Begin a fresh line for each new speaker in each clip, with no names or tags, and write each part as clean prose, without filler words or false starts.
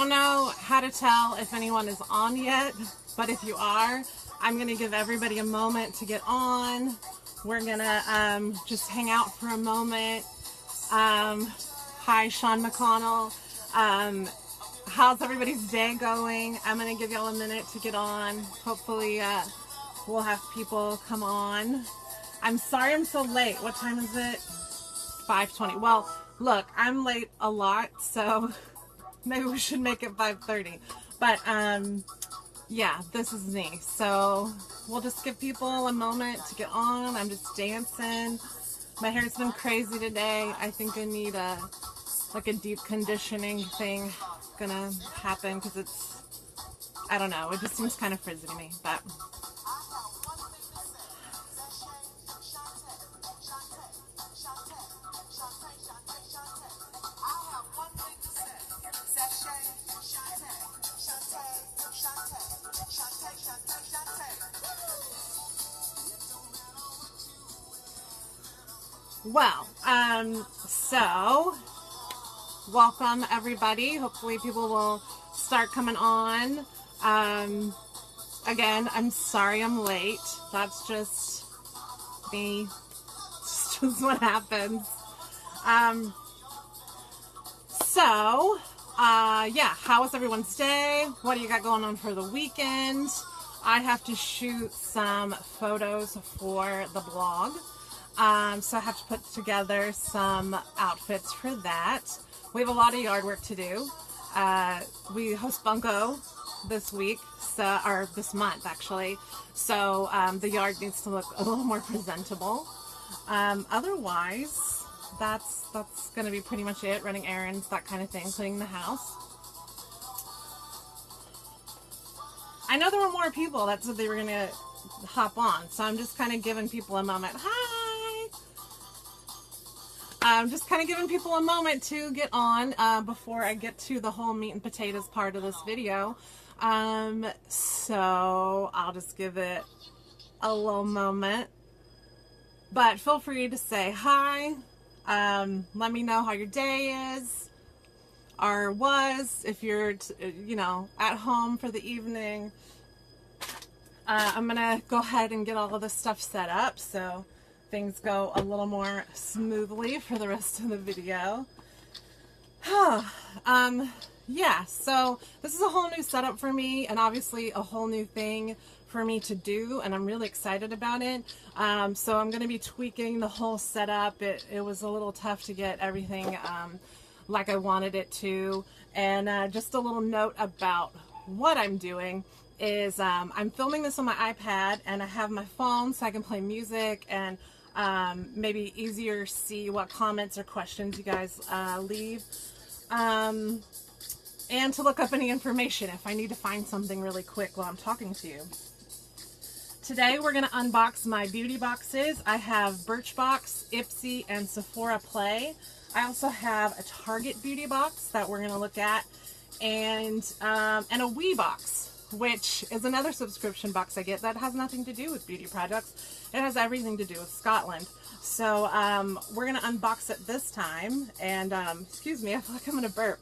don't know how to tell if anyone is on yet, but if you are, I'm going to give everybody a moment to get on. We're going to just hang out for a moment. Hi, Sean McConnell. How's everybody's day going? I'm going to give y'all a minute to get on. Hopefully we'll have people come on. I'm sorry I'm so late. What time is it? 5:20. Well, look, I'm late a lot, so maybe we should make it 5:30. But yeah, this is me. So we'll just give people a moment to get on. I'm just dancing. My hair's been crazy today. I think I need a deep conditioning thing gonna happen because it's, I don't know, it just seems kind of frizzy to me. But well, so welcome everybody. Hopefully people will start coming on. Again, I'm sorry I'm late. That's just me. It's just what happens. Yeah, how was everyone's day? What do you got going on for the weekend? I have to shoot some photos for the blog. So I have to put together some outfits for that. We have a lot of yard work to do. We host Bunko this week, or this month actually. So the yard needs to look a little more presentable. Otherwise, that's going to be pretty much it. Running errands, that kind of thing, cleaning the house. I know there were more people that said they were going to hop on, so I'm just kind of giving people a moment. Hi! I'm just kind of giving people a moment to get on before I get to the whole meat and potatoes part of this video. So I'll just give it a little moment. But feel free to say hi. Let me know how your day is or was, if you're, at home for the evening. I'm going to go ahead and get all of this stuff set up so things go a little more smoothly for the rest of the video. Yeah, so this is a whole new setup for me and obviously a whole new thing for me to do, and I'm really excited about it. So I'm going to be tweaking the whole setup. It was a little tough to get everything like I wanted it to. And just a little note about what I'm doing is I'm filming this on my iPad, and I have my phone so I can play music and maybe easier see what comments or questions you guys leave. And to look up any information if I need to find something really quick while I'm talking to you. Today we're going to unbox my beauty boxes. I have Birchbox, Ipsy, and Sephora Play. I also have a Target beauty box that we're going to look at, and a Wee box, which is another subscription box I get that has nothing to do with beauty products. It has everything to do with Scotland. So we're going to unbox it this time, and excuse me, I feel like I'm going to burp.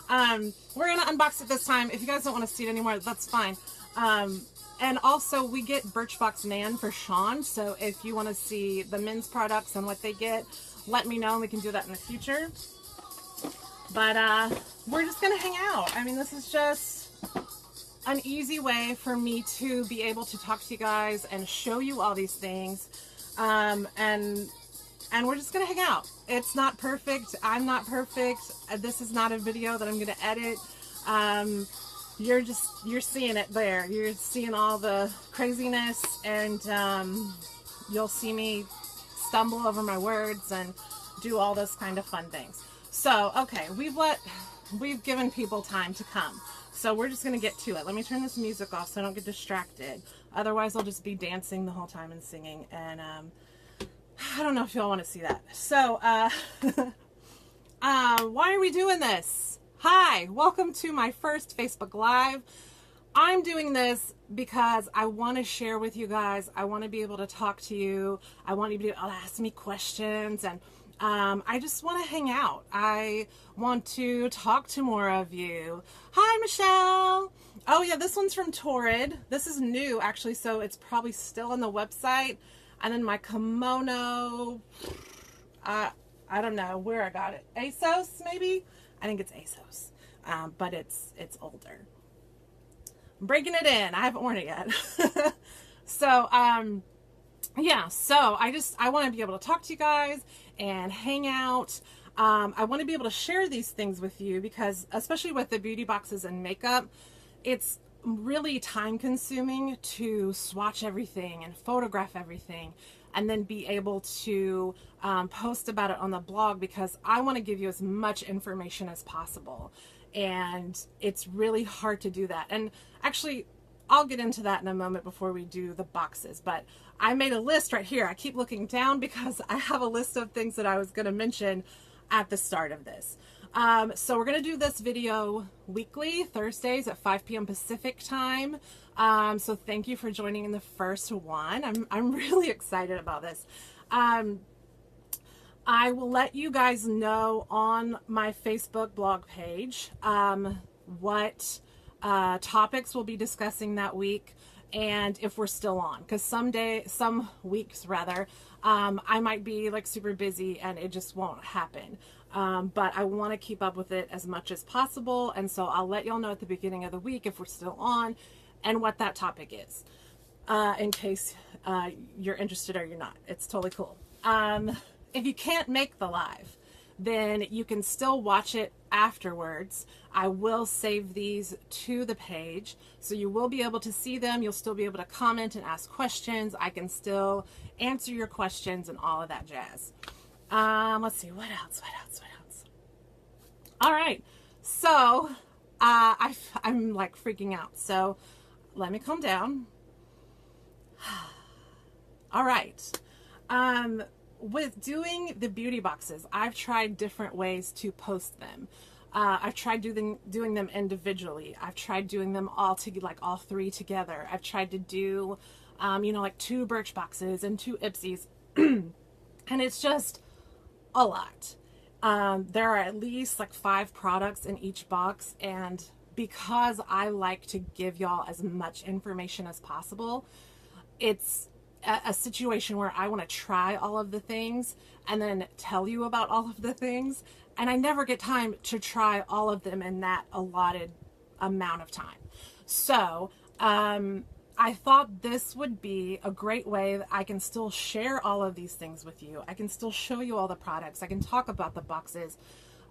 We're going to unbox it this time. If you guys don't want to see it anymore, that's fine. And also we get Birchbox Man for Sean, so if you want to see the men's products and what they get, let me know and we can do that in the future. But we're just going to hang out. I mean, this is just an easy way for me to be able to talk to you guys and show you all these things. And we're just going to hang out. It's not perfect. I'm not perfect. This is not a video that I'm going to edit. You're seeing it there. You're seeing all the craziness, and you'll see me stumble over my words and do all those kind of fun things. So, okay, we've given people time to come. So we're just going to get to it. Let me turn this music off so I don't get distracted. Otherwise, I'll just be dancing the whole time and singing, and I don't know if y'all want to see that. So, why are we doing this? Hi, welcome to my first Facebook Live. I'm doing this because I want to share with you guys. I want to be able to talk to you. I want you to be able to ask me questions, and I just want to hang out. I want to talk to more of you. Hi, Michelle. Oh yeah, this one's from Torrid. This is new actually, so it's probably still on the website. And then my kimono, I don't know where I got it. ASOS maybe? I think it's ASOS, but it's older. I'm breaking it in. I haven't worn it yet. So, yeah, so I want to be able to talk to you guys and hang out. I want to be able to share these things with you because, especially with the beauty boxes and makeup, it's really time consuming to swatch everything and photograph everything and then be able to post about it on the blog, because I want to give you as much information as possible. And it's really hard to do that. And actually, I'll get into that in a moment before we do the boxes, but I made a list right here. I keep looking down because I have a list of things that I was going to mention at the start of this. So we're going to do this video weekly, Thursdays at 5 p.m. Pacific time. So thank you for joining in the first one. I'm really excited about this. I will let you guys know on my Facebook blog page what topics we'll be discussing that week, and if we're still on, because some weeks rather, I might be like super busy and it just won't happen. But I want to keep up with it as much as possible, and so I'll let y'all know at the beginning of the week if we're still on and what that topic is, in case you're interested or you're not. It's totally cool. If you can't make the live, then you can still watch it afterwards. I will save these to the page, so you will be able to see them. You'll still be able to comment and ask questions. I can still answer your questions and all of that jazz. Let's see, what else? All right, so I'm like freaking out, so let me calm down. All right. With doing the beauty boxes, I've tried different ways to post them. I've tried doing them individually. I've tried doing them all all three together. I've tried to do, like 2 Birch boxes and 2 Ipsies, and it's just a lot. There are at least like 5 products in each box, and because I like to give y'all as much information as possible, it's a situation where I want to try all of the things and then tell you about all of the things, and I never get time to try all of them in that allotted amount of time. So I thought this would be a great way that I can still share all of these things with you. I can still show you all the products. I can talk about the boxes.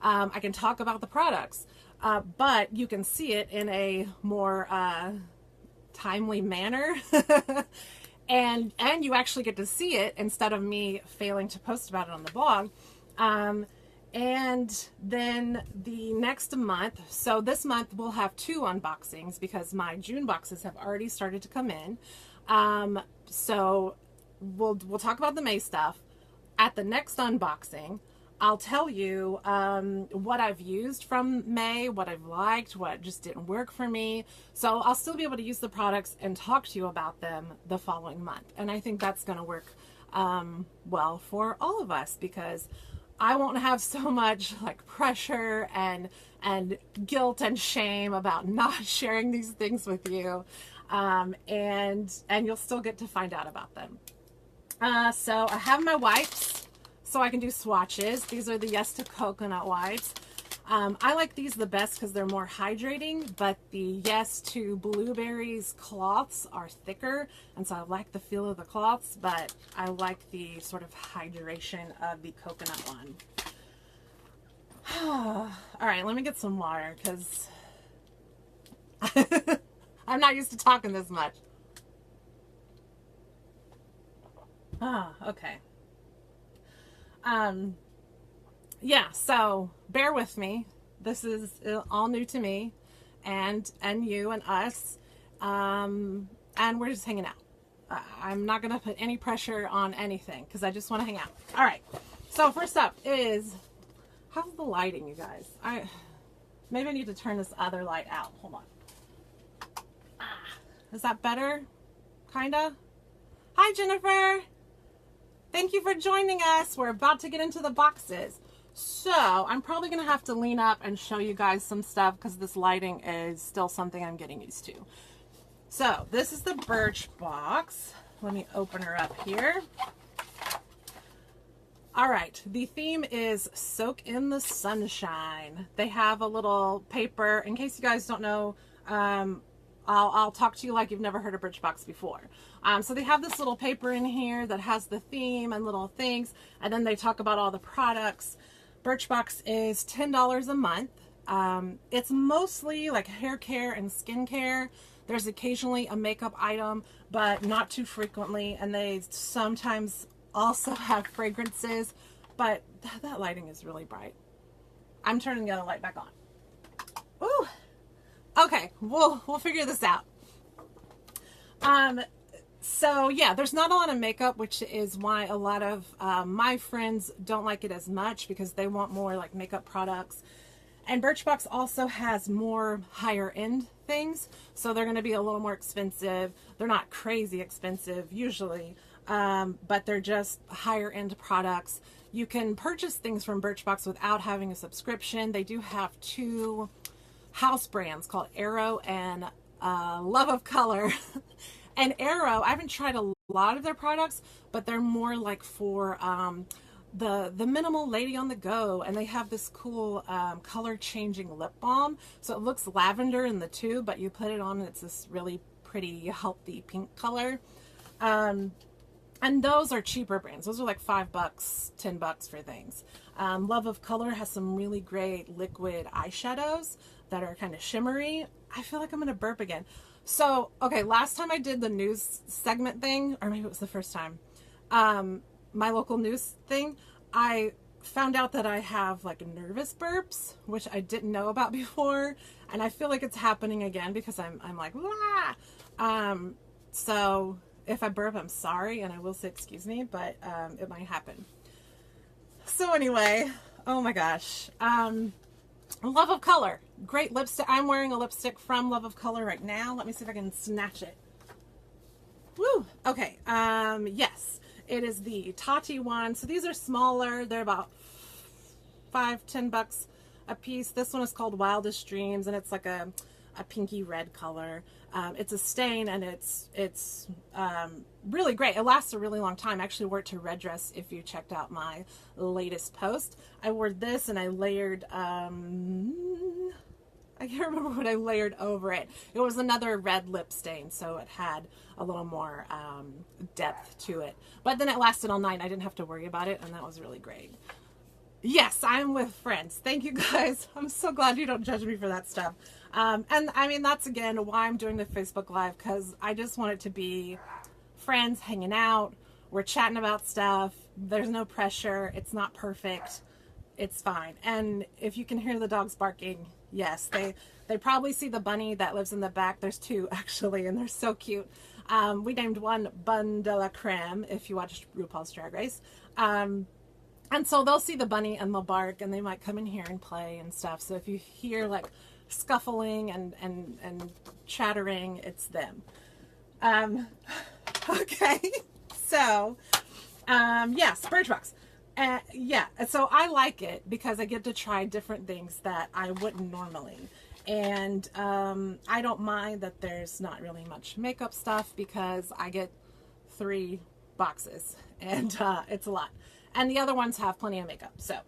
I can talk about the products, but you can see it in a more timely manner. And you actually get to see it instead of me failing to post about it on the blog. And then the next month, so this month we'll have 2 unboxings because my June boxes have already started to come in. So we'll talk about the May stuff. At the next unboxing, I'll tell you what I've used from May, what I've liked, what just didn't work for me. So I'll still be able to use the products and talk to you about them the following month. And I think that's going to work well for all of us, because I won't have so much like pressure and guilt and shame about not sharing these things with you. And you'll still get to find out about them. So I have my wipes, so I can do swatches. These are the Yes to Coconut wipes. I like these the best because they're more hydrating, but the Yes to Blueberries cloths are thicker, and so I like the feel of the cloths, but I like the sort of hydration of the coconut one. All right, let me get some water because I'm not used to talking this much. Okay. Yeah, so bear with me. This is all new to me and you and us. And we're just hanging out. I'm not going to put any pressure on anything because I just want to hang out. All right. So first up is, how's the lighting, you guys? Maybe I need to turn this other light out. Hold on. Is that better? Kinda? Hi, Jennifer. Thank you for joining us. We're about to get into the boxes. So I'm probably going to have to lean up and show you guys some stuff because this lighting is still something I'm getting used to. So this is the Birchbox. Let me open her up here. All right, the theme is Soak in the Sunshine. They have a little paper. In case you guys don't know, I'll talk to you like you've never heard of Birchbox before. So they have this little paper in here that has the theme and little things, and then they talk about all the products. Birchbox is $10 a month. It's mostly like hair care and skincare. There's occasionally a makeup item, but not too frequently, and they sometimes also have fragrances, but that lighting is really bright. I'm turning the other light back on. Ooh. Okay, we'll figure this out. So yeah, there's not a lot of makeup, which is why a lot of my friends don't like it as much because they want more like makeup products. And Birchbox also has more higher end things, so they're going to be a little more expensive. They're not crazy expensive usually, but they're just higher end products. You can purchase things from Birchbox without having a subscription. They do have two house brands called Arrow and Love of Color. And Arrow, I haven't tried a lot of their products, but they're more like for the minimal lady on the go, and they have this cool color changing lip balm. So it looks lavender in the tube, but you put it on and it's this really pretty healthy pink color. And those are cheaper brands. Those are like $5, $10 for things. Love of Color has some really great liquid eyeshadows that are kind of shimmery. I feel like I'm gonna burp again. So, okay, last time I did the news segment thing, or maybe it was the first time, my local news thing, I found out that I have like nervous burps, which I didn't know about before, and I feel like it's happening again because I'm like, wah! So if I burp, I'm sorry, and I will say excuse me, but it might happen. So anyway, oh my gosh, Love of Color, great lipstick. I'm wearing a lipstick from Love of Color right now. Let me see if I can snatch it. Woo! Okay, yes, it is the Tati one. So these are smaller. They're about $5, $10 a piece. This one is called Wildest Dreams, and it's like a pinky red color. It's a stain, and it's really great. It lasts a really long time. I actually wore it to Red Dress if you checked out my latest post. I wore this and I layered, I can't remember what I layered over it. It was another red lip stain, so it had a little more depth to it. But then it lasted all night. I didn't have to worry about it, and that was really great. Yes, I'm with friends. Thank you guys. I'm so glad you don't judge me for that stuff. And I mean, that's again why I'm doing the Facebook Live, because I just want it to be friends hanging out. We're chatting about stuff. There's no pressure. It's not perfect. It's fine. And if you can hear the dogs barking, yes, they probably see the bunny that lives in the back. There's two actually, and they're so cute. We named one Bun de la Creme, if you watched RuPaul's Drag Race. And so they'll see the bunny and they'll bark, and they might come in here and play and stuff. So if you hear like scuffling and chattering, it's them. Okay, so yes, Birchbox. Yeah, so I like it because I get to try different things that I wouldn't normally. And I don't mind that there's not really much makeup stuff because I get 3 boxes, and it's a lot. And the other ones have plenty of makeup. So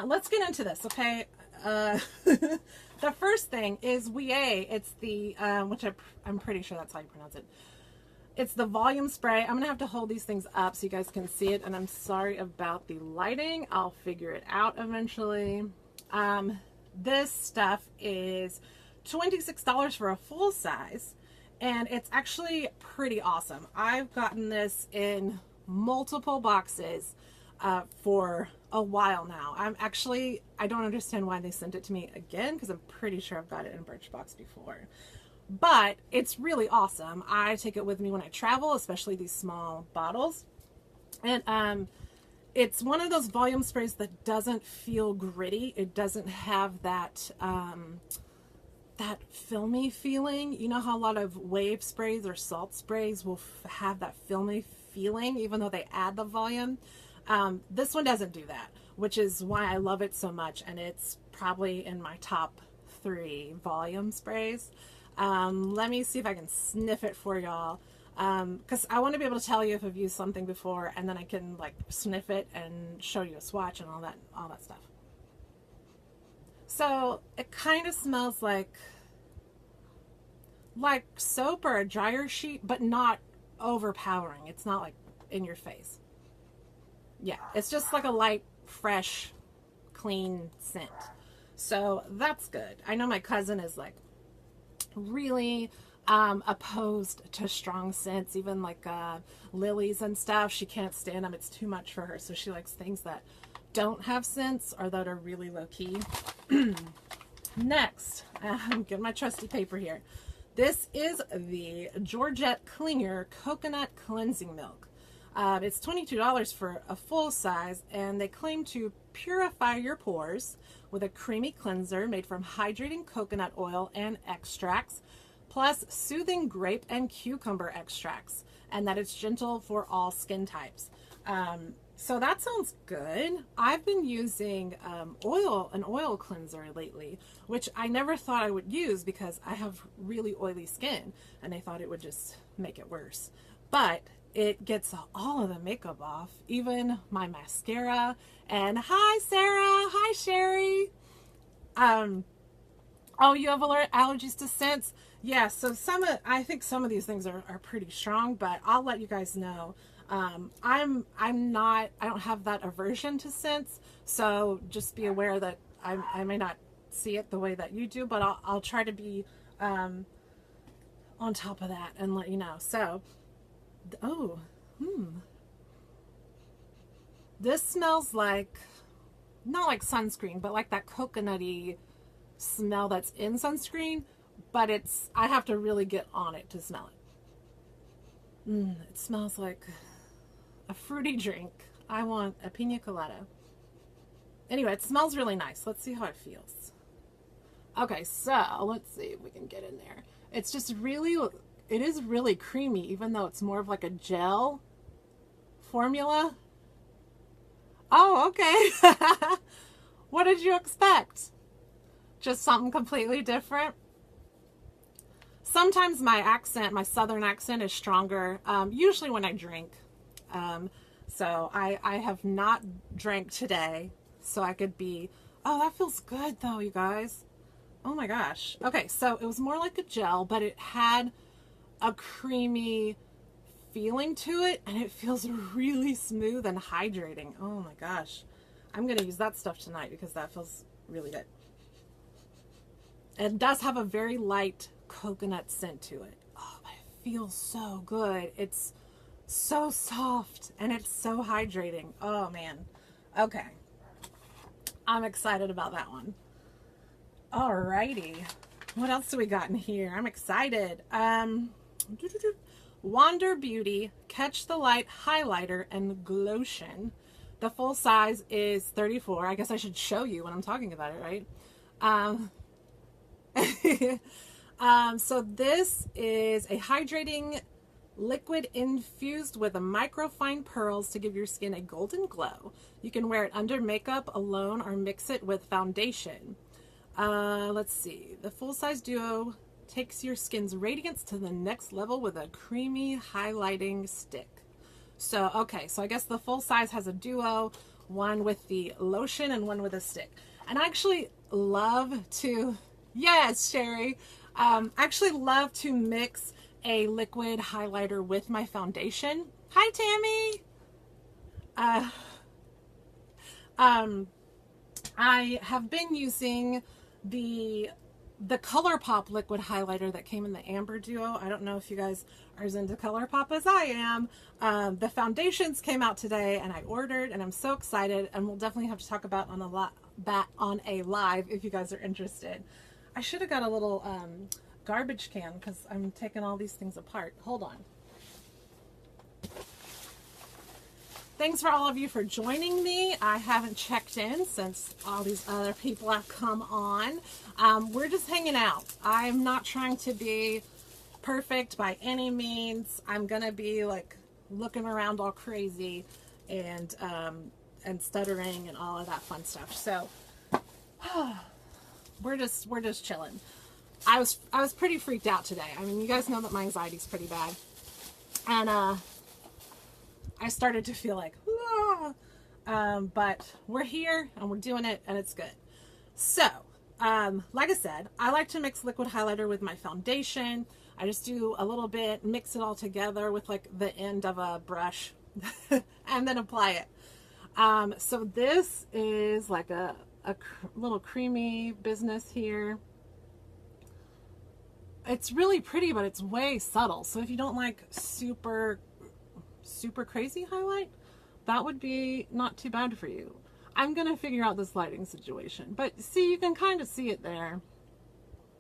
let's get into this, okay? The first thing is Ouai. It's the, which I'm pretty sure that's how you pronounce it. It's the volume spray. I'm going to have to hold these things up so you guys can see it. And I'm sorry about the lighting. I'll figure it out eventually. This stuff is $26 for a full size. And it's actually pretty awesome. I've gotten this in multiple boxes for a while now. I don't understand why they sent it to me again, because I'm pretty sure I've got it in Birchbox before. But it's really awesome. I take it with me when I travel, especially these small bottles. And it's one of those volume sprays that doesn't feel gritty. It doesn't have that that filmy feeling. You know how a lot of wave sprays or salt sprays will have that filmy feeling even though they add the volume. This one doesn't do that, which is why I love it so much, and it's probably in my top 3 volume sprays. Let me see if I can sniff it for y'all, because I want to be able to tell you if I've used something before, and then I can like sniff it and show you a swatch and all that stuff. So it kind of smells like soap or a dryer sheet, but not overpowering. It's not like in your face. Yeah, it's just like a light, fresh, clean scent. So that's good. I know my cousin is like really opposed to strong scents, even like lilies and stuff. She can't stand them. It's too much for her. So she likes things that don't have scents or that are really low key. Next, I'm getting my trusty paper here. This is the Georgette Clinger Coconut Cleansing Milk. It's $22 for a full size, and they claim to purify your pores with a creamy cleanser made from hydrating coconut oil and extracts, plus soothing grape and cucumber extracts, and that it's gentle for all skin types. So that sounds good. I've been using an oil cleanser lately, which I never thought I would use because I have really oily skin, and I thought it would just make it worse. But it gets all of the makeup off, even my mascara. And hi, Sarah. Hi, Sherry. Oh, you have allergies to scents? Yeah, so I think some of these things are pretty strong, but I'll let you guys know. I don't have that aversion to scents, so just be aware that I may not see it the way that you do, but I'll try to be on top of that and let you know. So, this smells like, not like sunscreen, but like that coconutty smell that's in sunscreen, but I have to really get on it to smell it. It smells like a fruity drink. I want a pina colada. Anyway, it smells really nice. Let's see how it feels. Okay, so let's see if we can get in there. It's just really, it is really creamy, even though it's more of like a gel formula. Oh, okay. What did you expect? Just something completely different? Sometimes my southern accent is stronger, usually when I drink. So I have not drank today, so I could be, oh, that feels good though, you guys. Oh my gosh. Okay, so it was more like a gel, but it had a creamy feeling to it, and it feels really smooth and hydrating. Oh my gosh. I'm going to use that stuff tonight because that feels really good. It does have a very light coconut scent to it. Oh, but it feels so good. It's so soft and it's so hydrating. Oh man. Okay. I'm excited about that one. Alrighty. What else do we got in here? I'm excited. Wander Beauty Catch the Light Highlighter and Glotion. The full size is 34. I guess I should show you when I'm talking about it, right? So this is a hydrating liquid infused with a microfine pearls to give your skin a golden glow. You can wear it under makeup alone or mix it with foundation. Let's see. The full-size duo takes your skin's radiance to the next level with a creamy highlighting stick. So, okay, so I guess the full size has a duo, one with the lotion and one with a stick. And I actually love to, yes, Sherry, actually love to mix a liquid highlighter with my foundation. Hi, Tammy. I have been using the ColourPop liquid highlighter that came in the Amber Duo. I don't know if you guys are as into ColourPop as I am. The foundations came out today and I ordered, and I'm so excited, and we'll definitely have to talk about that on a live if you guys are interested. I should have got a little garbage can because I'm taking all these things apart. Hold on. Thanks for all of you for joining me. I haven't checked in since all these other people have come on. We're just hanging out. I'm not trying to be perfect by any means. I'm gonna be like looking around all crazy and stuttering and all of that fun stuff. So we're just chilling. I was pretty freaked out today. I mean, you guys know that my anxiety's pretty bad, and I started to feel like, but we're here and we're doing it and it's good. So, like I said, I like to mix liquid highlighter with my foundation. I just do a little bit, mix it all together with like the end of a brush and then apply it. So this is like a little creamy business here. It's really pretty, but it's way subtle. So if you don't like super crazy highlight, that would be not too bad for you. I'm gonna figure out this lighting situation, but see, you can kind of see it there.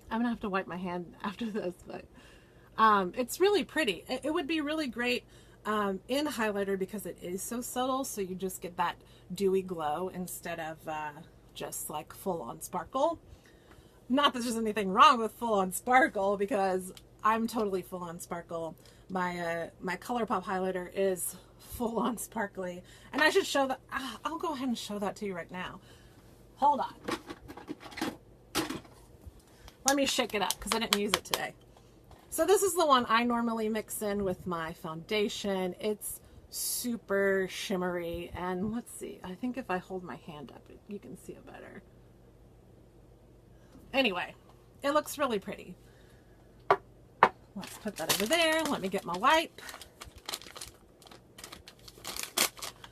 I'm gonna have to wipe my hand after this, but it's really pretty. It would be really great in highlighter because it is so subtle, so you just get that dewy glow instead of just like full-on sparkle. Not that there's anything wrong with full-on sparkle, because I'm totally full-on sparkle. My ColourPop highlighter is full-on sparkly, and I should show that. I'll go ahead and show that to you right now. Hold on. Let me shake it up because I didn't use it today. So this is the one I normally mix in with my foundation. It's super shimmery, and let's see. I think if I hold my hand up, you can see it better. Anyway, it looks really pretty. Let's put that over there. Let me get my wipe.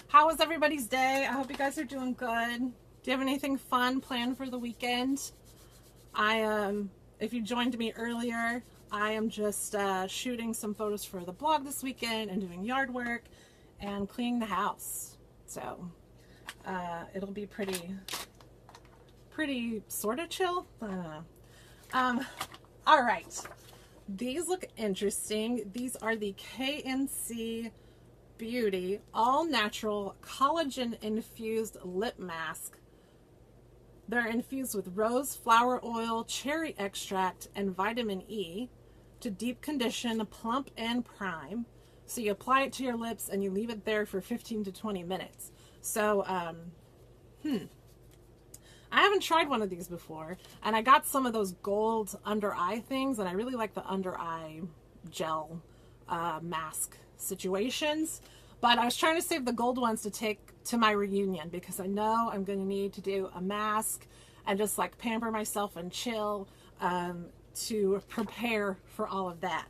How was everybody's day? I hope you guys are doing good. Do you have anything fun planned for the weekend? If you joined me earlier, I am just shooting some photos for the blog this weekend and doing yard work and cleaning the house. So it'll be pretty sort of chill. I don't know. All right. These look interesting. These are the KNC Beauty All Natural Collagen Infused Lip Mask. They're infused with rose flower oil, cherry extract, and vitamin E to deep condition, plump, and prime. So you apply it to your lips and you leave it there for 15 to 20 minutes. So, I haven't tried one of these before, and I got some of those gold under eye things, and I really like the under eye gel mask situations, but I was trying to save the gold ones to take to my reunion because I know I'm going to need to do a mask and just like pamper myself and chill to prepare for all of that,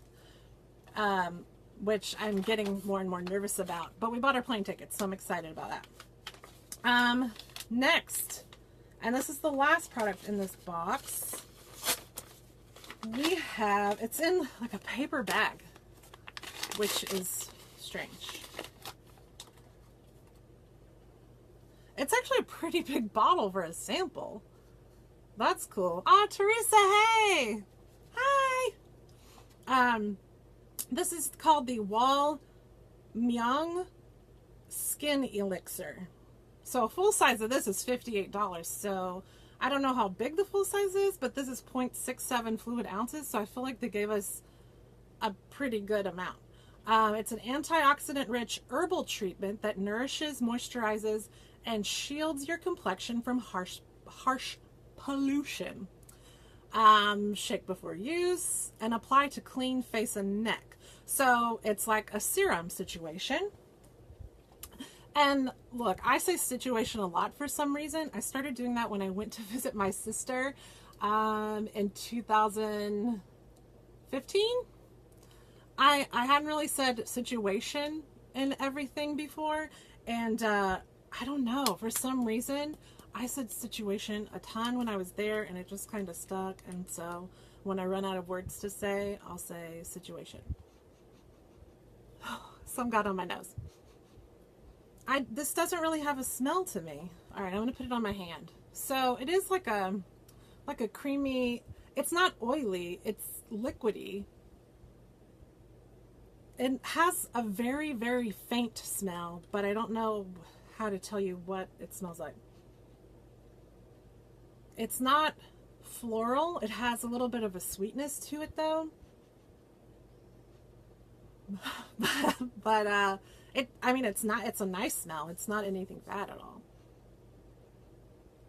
which I'm getting more and more nervous about, but we bought our plane tickets, so I'm excited about that. Next, and this is the last product in this box, we have, it's in like a paper bag, which is strange. It's actually a pretty big bottle for a sample. That's cool. Ah, Teresa, hey! Hi! This is called the Wall Myung Skin Elixir. So a full size of this is $58. So I don't know how big the full size is, but this is 0.67 fluid ounces. So I feel like they gave us a pretty good amount. It's an antioxidant-rich herbal treatment that nourishes, moisturizes, and shields your complexion from harsh pollution. Shake before use and apply to clean face and neck. So it's like a serum situation. And look, I say situation a lot for some reason. I started doing that when I went to visit my sister in 2015. I hadn't really said situation in everything before, and I don't know, for some reason I said situation a ton when I was there, and it just kind of stuck. And so when I run out of words to say, I'll say situation. Some got on my nose. This doesn't really have a smell to me. All right, I'm gonna put it on my hand. So it is like a creamy, it's not oily, it's liquidy. it has a very, very faint smell, but I don't know how to tell you what it smells like. It's not floral. It has a little bit of a sweetness to it though. But I mean, it's a nice smell. It's not anything bad at all.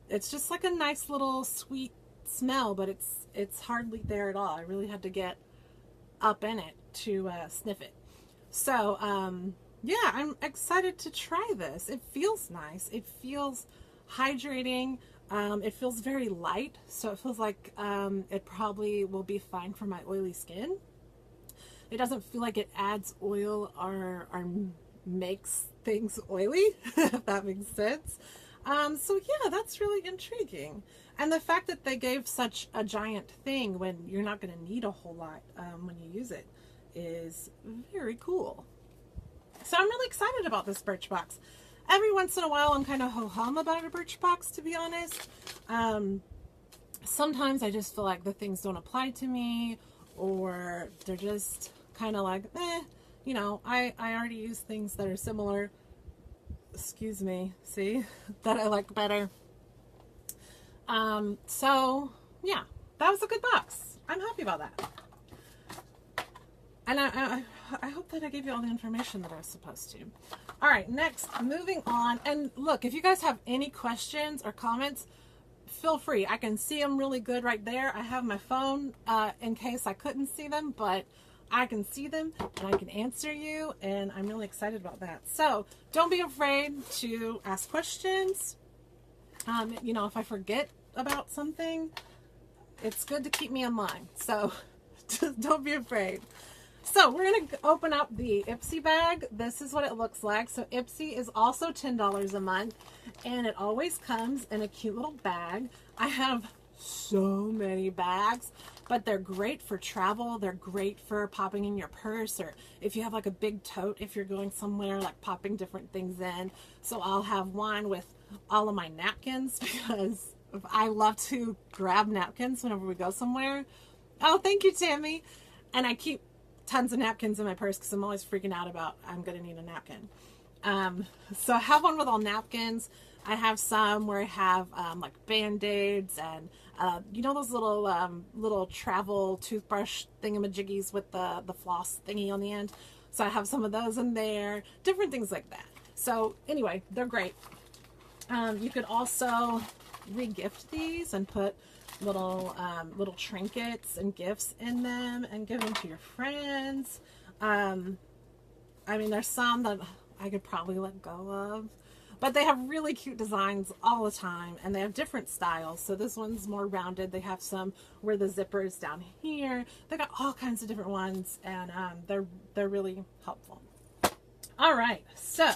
It's just like a nice little sweet smell, but it's hardly there at all. I really had to get up in it to sniff it. So yeah, I'm excited to try this. It feels nice. It feels hydrating. It feels very light, so it feels like it probably will be fine for my oily skin. It doesn't feel like it adds oil or makes things oily, if that makes sense. So yeah, that's really intriguing. And the fact that they gave such a giant thing when you're not going to need a whole lot when you use it is very cool. So I'm really excited about this Birchbox. Every once in a while I'm kind of ho-hum about a Birchbox, to be honest. Sometimes I just feel like the things don't apply to me, or they're just kind of like, you know, I already use things that are similar, excuse me, see, that I like better. So yeah, that was a good box. I'm happy about that. And I hope that I gave you all the information that I was supposed to. All right, next, moving on. And look, if you guys have any questions or comments, feel free. I can see them really good right there. I have my phone in case I couldn't see them, but I can see them and I can answer you, and I'm really excited about that. So don't be afraid to ask questions. You know, if I forget about something, it's good to keep me in mind. So just don't be afraid. So we're going to open up the Ipsy bag. This is what it looks like. So Ipsy is also $10 a month, and it always comes in a cute little bag. I have so many bags, but they're great for travel. They're great for popping in your purse, or if you have like a big tote, if you're going somewhere, like popping different things in. So I'll have one with all of my napkins, because I love to grab napkins whenever we go somewhere. Oh, thank you, Tammy. And I keep tons of napkins in my purse because I'm always freaking out about I'm gonna need a napkin. So I have one with all napkins. I have some where I have like Band-Aids and you know those little travel toothbrush thingamajiggies with the floss thingy on the end. So I have some of those in there, different things like that. So anyway, they're great. You could also re-gift these and put little trinkets and gifts in them and give them to your friends. I mean, there's some that I could probably let go of, but they have really cute designs all the time, and they have different styles. So this one's more rounded. They have some where the zipper is down here. They got all kinds of different ones, and they're really helpful. All right, so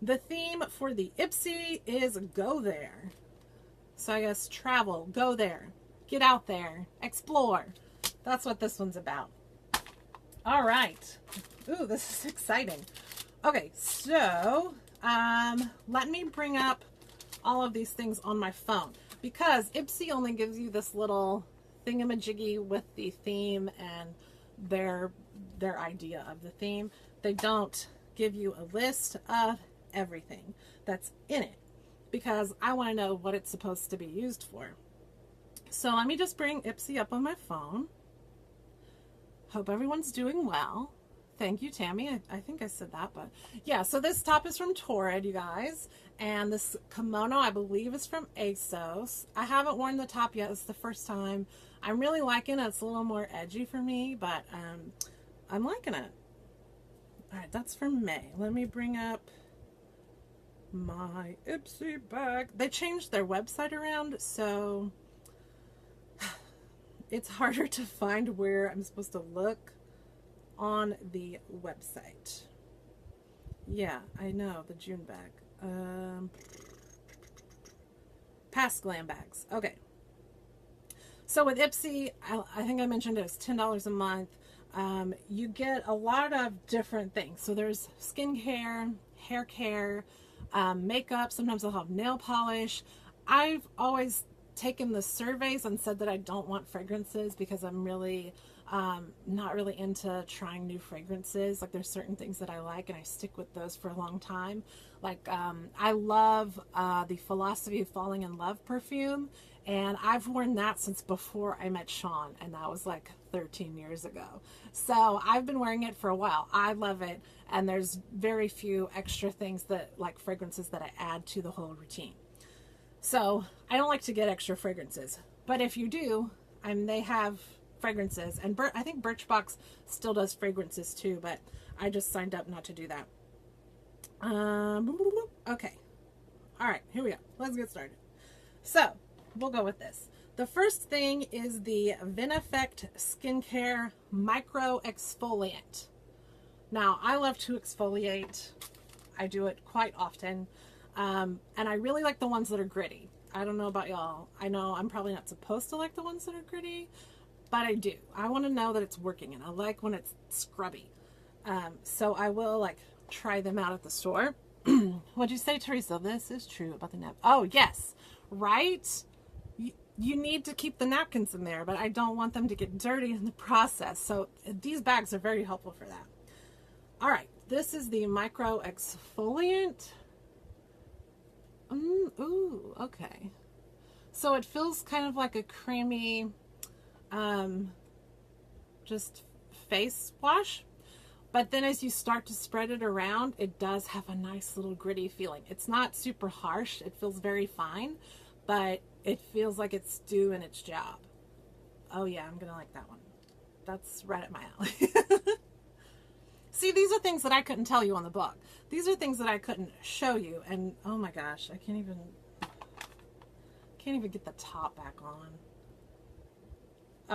the theme for the Ipsy is go there. So I guess travel, go there, get out there, explore. That's what this one's about. All right. Ooh, this is exciting. Okay, so let me bring up all of these things on my phone, because Ipsy only gives you this little thingamajiggy with the theme and their idea of the theme. They don't give you a list of everything that's in it, because I want to know what it's supposed to be used for. So let me just bring Ipsy up on my phone. Hope everyone's doing well. Thank you, Tammy. I think I said that, but yeah. So this top is from Torrid, you guys. And this kimono, I believe, is from ASOS. I haven't worn the top yet. It's the first time. I'm really liking it. It's a little more edgy for me, but I'm liking it. All right, that's from May. Let me bring up my Ipsy bag. They changed their website around, so it's harder to find where I'm supposed to look on the website. Yeah, I know, the June bag. Past glam bags. Okay. So with Ipsy, I think I mentioned it was $10 a month. You get a lot of different things. So there's skincare, hair care, makeup. Sometimes I'll have nail polish. I've always taken the surveys and said that I don't want fragrances because I'm really Not really into trying new fragrances. Like there's certain things that I like and I stick with those for a long time. Like I love the Philosophy of Falling in Love perfume, and I've worn that since before I met Sean, and that was like 13 years ago. So I've been wearing it for a while. I love it, and there's very few extra things that, like fragrances, that I add to the whole routine. So I don't like to get extra fragrances, but if you do, they have fragrances, and I think Birchbox still does fragrances too, but I just signed up not to do that. Okay, all right, here we go. Let's get started. So we'll go with this. The first thing is the Vineffect Skincare Micro Exfoliant. Now, I love to exfoliate. I do it quite often, and I really like the ones that are gritty. I don't know about y'all. I know I'm probably not supposed to like the ones that are gritty, but I do. I want to know that it's working, and I like when it's scrubby. So I will like try them out at the store. What'd you say, Teresa? This is true about the napkin. Oh, yes. Right? You need to keep the napkins in there, but I don't want them to get dirty in the process. So these bags are very helpful for that. All right. This is the Micro Exfoliant. Ooh, okay. So it feels kind of like a creamy, just face wash. But then as you start to spread it around, it does have a nice little gritty feeling. It's not super harsh. It feels very fine, but it feels like it's doing its job. Oh yeah, I'm going to like that one. That's right up my alley. See, these are things that I couldn't tell you on the book. These are things that I couldn't show you. And oh my gosh, I can't even get the top back on.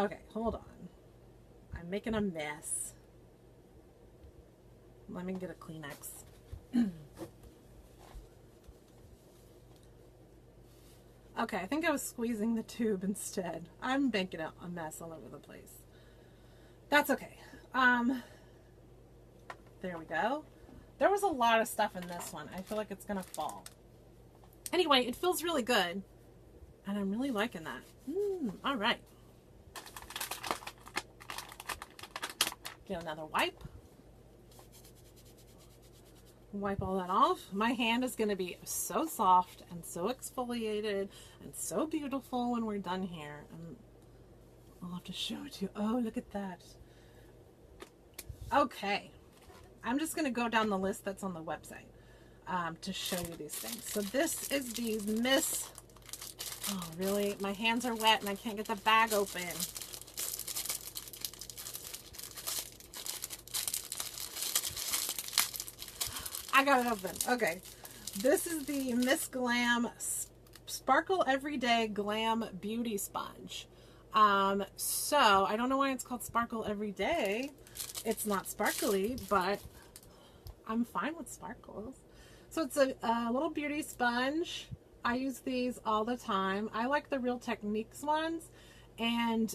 Okay, hold on. I'm making a mess. Let me get a Kleenex. Okay, I think I was squeezing the tube instead. I'm making a mess all over the place. That's okay. There we go. There was a lot of stuff in this one. I feel like it's gonna fall. Anyway, it feels really good, and I'm really liking that. All right. Get another wipe. Wipe all that off. My hand is going to be so soft and so exfoliated and so beautiful when we're done here. And I'll have to show it to you. Oh, look at that. Okay. I'm just going to go down the list that's on the website to show you these things. So this is the oh, really? My hands are wet and I can't get the bag open. I got it open. Okay. This is the Miss Glam Sparkle Everyday Glam Beauty Sponge. So, I don't know why it's called Sparkle Everyday. It's not sparkly, but I'm fine with sparkles. So, it's a little beauty sponge. I use these all the time. I like the Real Techniques ones. And,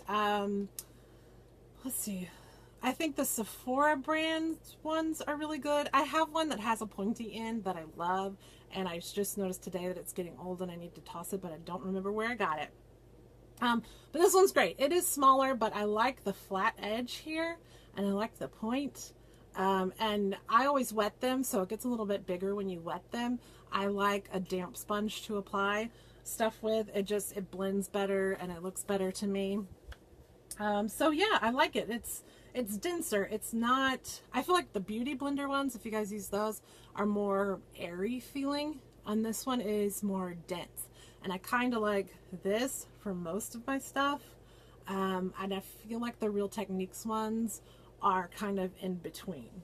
let's see. I think the Sephora brand ones are really good. I have one that has a pointy end that I love, and I just noticed today that it's getting old and I need to toss it, but I don't remember where I got it. But this one's great. It is smaller, but I like the flat edge here, and I like the point. And I always wet them, so it gets a little bit bigger when you wet them. I like a damp sponge to apply stuff with. It blends better, and it looks better to me. So yeah, I like it. It's denser. It's not, I feel like the Beauty Blender ones, if you guys use those, are more airy feeling. And this one is more dense. And I kind of like this for most of my stuff. And I feel like the Real Techniques ones are kind of in between.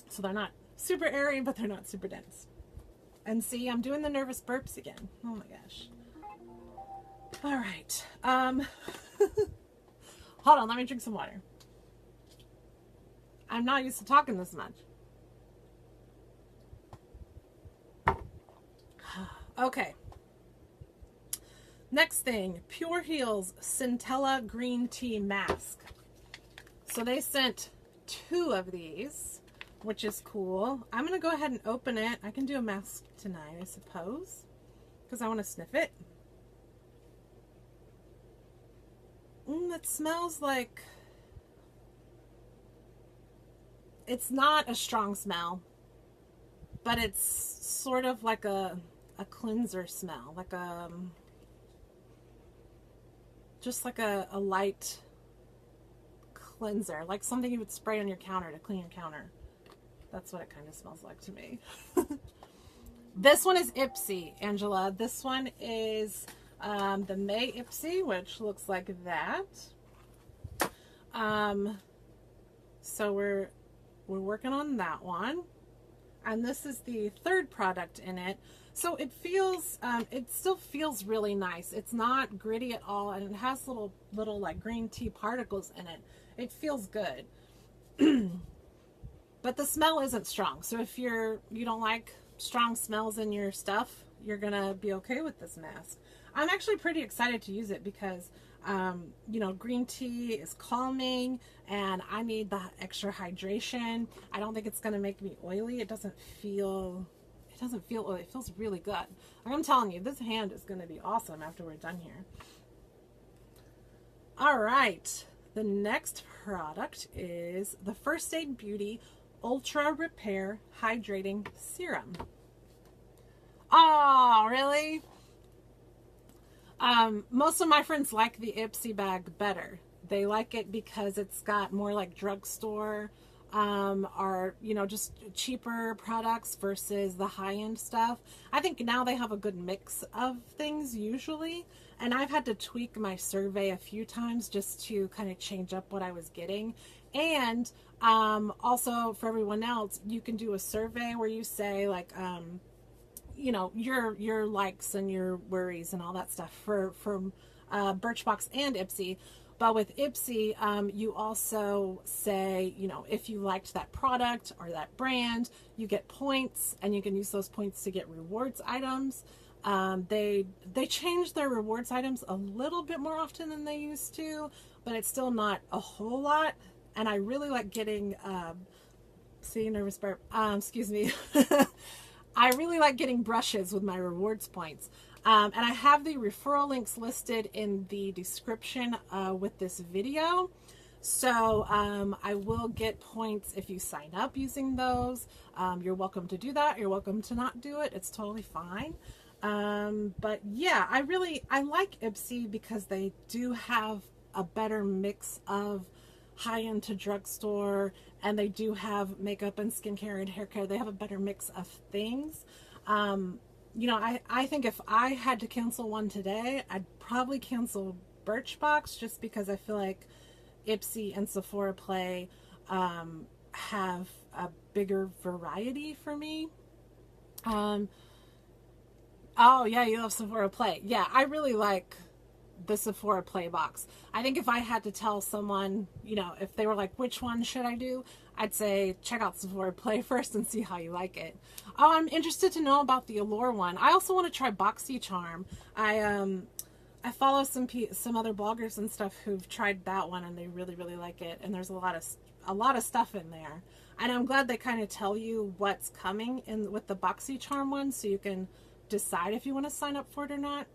So they're not super airy, but they're not super dense. And see, I'm doing the nervous burps again. Oh my gosh. All right. Hold on, let me drink some water. I'm not used to talking this much. Okay. Next thing, Pure Heals Centella Green Tea Mask. So they sent 2 of these, which is cool. I'm going to go ahead and open it. I can do a mask tonight, I suppose, because I want to sniff it. It smells like it's not a strong smell, but it's sort of like a cleanser smell, like just like a light cleanser, like something you would spray on your counter to clean your counter. That's what it kind of smells like to me. This one is Ipsy, Angela. This one is the May Ipsy, which looks like that. So we're working on that one. And this is the third product in it. So it feels, it still feels really nice. It's not gritty at all, and it has little like green tea particles in it. It feels good. But the smell isn't strong. So if you don't like strong smells in your stuff, you're gonna be okay with this mask. I'm actually pretty excited to use it because you know, green tea is calming and I need the extra hydration. I don't think it's gonna make me oily. It doesn't feel oily. It feels really good. Like I'm telling you, this hand is gonna be awesome after we're done here. All right, the next product is the First Aid Beauty Ultra Repair Hydrating Serum. Oh, really? Most of my friends like the Ipsy bag better. They like it because it's got more like drugstore or, you know, just cheaper products versus the high-end stuff. I think now they have a good mix of things usually, and I've had to tweak my survey a few times just to kind of change up what I was getting. And also for everyone else, you can do a survey where you say like, you know, your likes and your worries and all that stuff for Birchbox and Ipsy. But with Ipsy, you also say, you know, if you liked that product or that brand, you get points, and you can use those points to get rewards items. They change their rewards items a little bit more often than they used to, but it's still not a whole lot. And I really like getting, nervous burp, excuse me. I really like getting brushes with my rewards points. And I have the referral links listed in the description with this video. So I will get points if you sign up using those. You're welcome to do that. You're welcome to not do it. It's totally fine. But yeah, I like Ipsy because they do have a better mix of high-end to drugstore, and they do have makeup and skincare and hair care. They have a better mix of things. You know, I think if I had to cancel one today, I'd probably cancel Birchbox just because I feel like Ipsy and Sephora Play have a bigger variety for me. Oh yeah, you love Sephora Play. Yeah, I really like the Sephora Play box. I think if I had to tell someone, you know, if they were like, which one should I do? I'd say check out Sephora Play first and see how you like it. Oh, I'm interested to know about the Allure one. I also want to try BoxyCharm. I follow some other bloggers and stuff who've tried that one and they really like it. And there's a lot of stuff in there. And I'm glad they kind of tell you what's coming in with the BoxyCharm one, so you can decide if you want to sign up for it or not.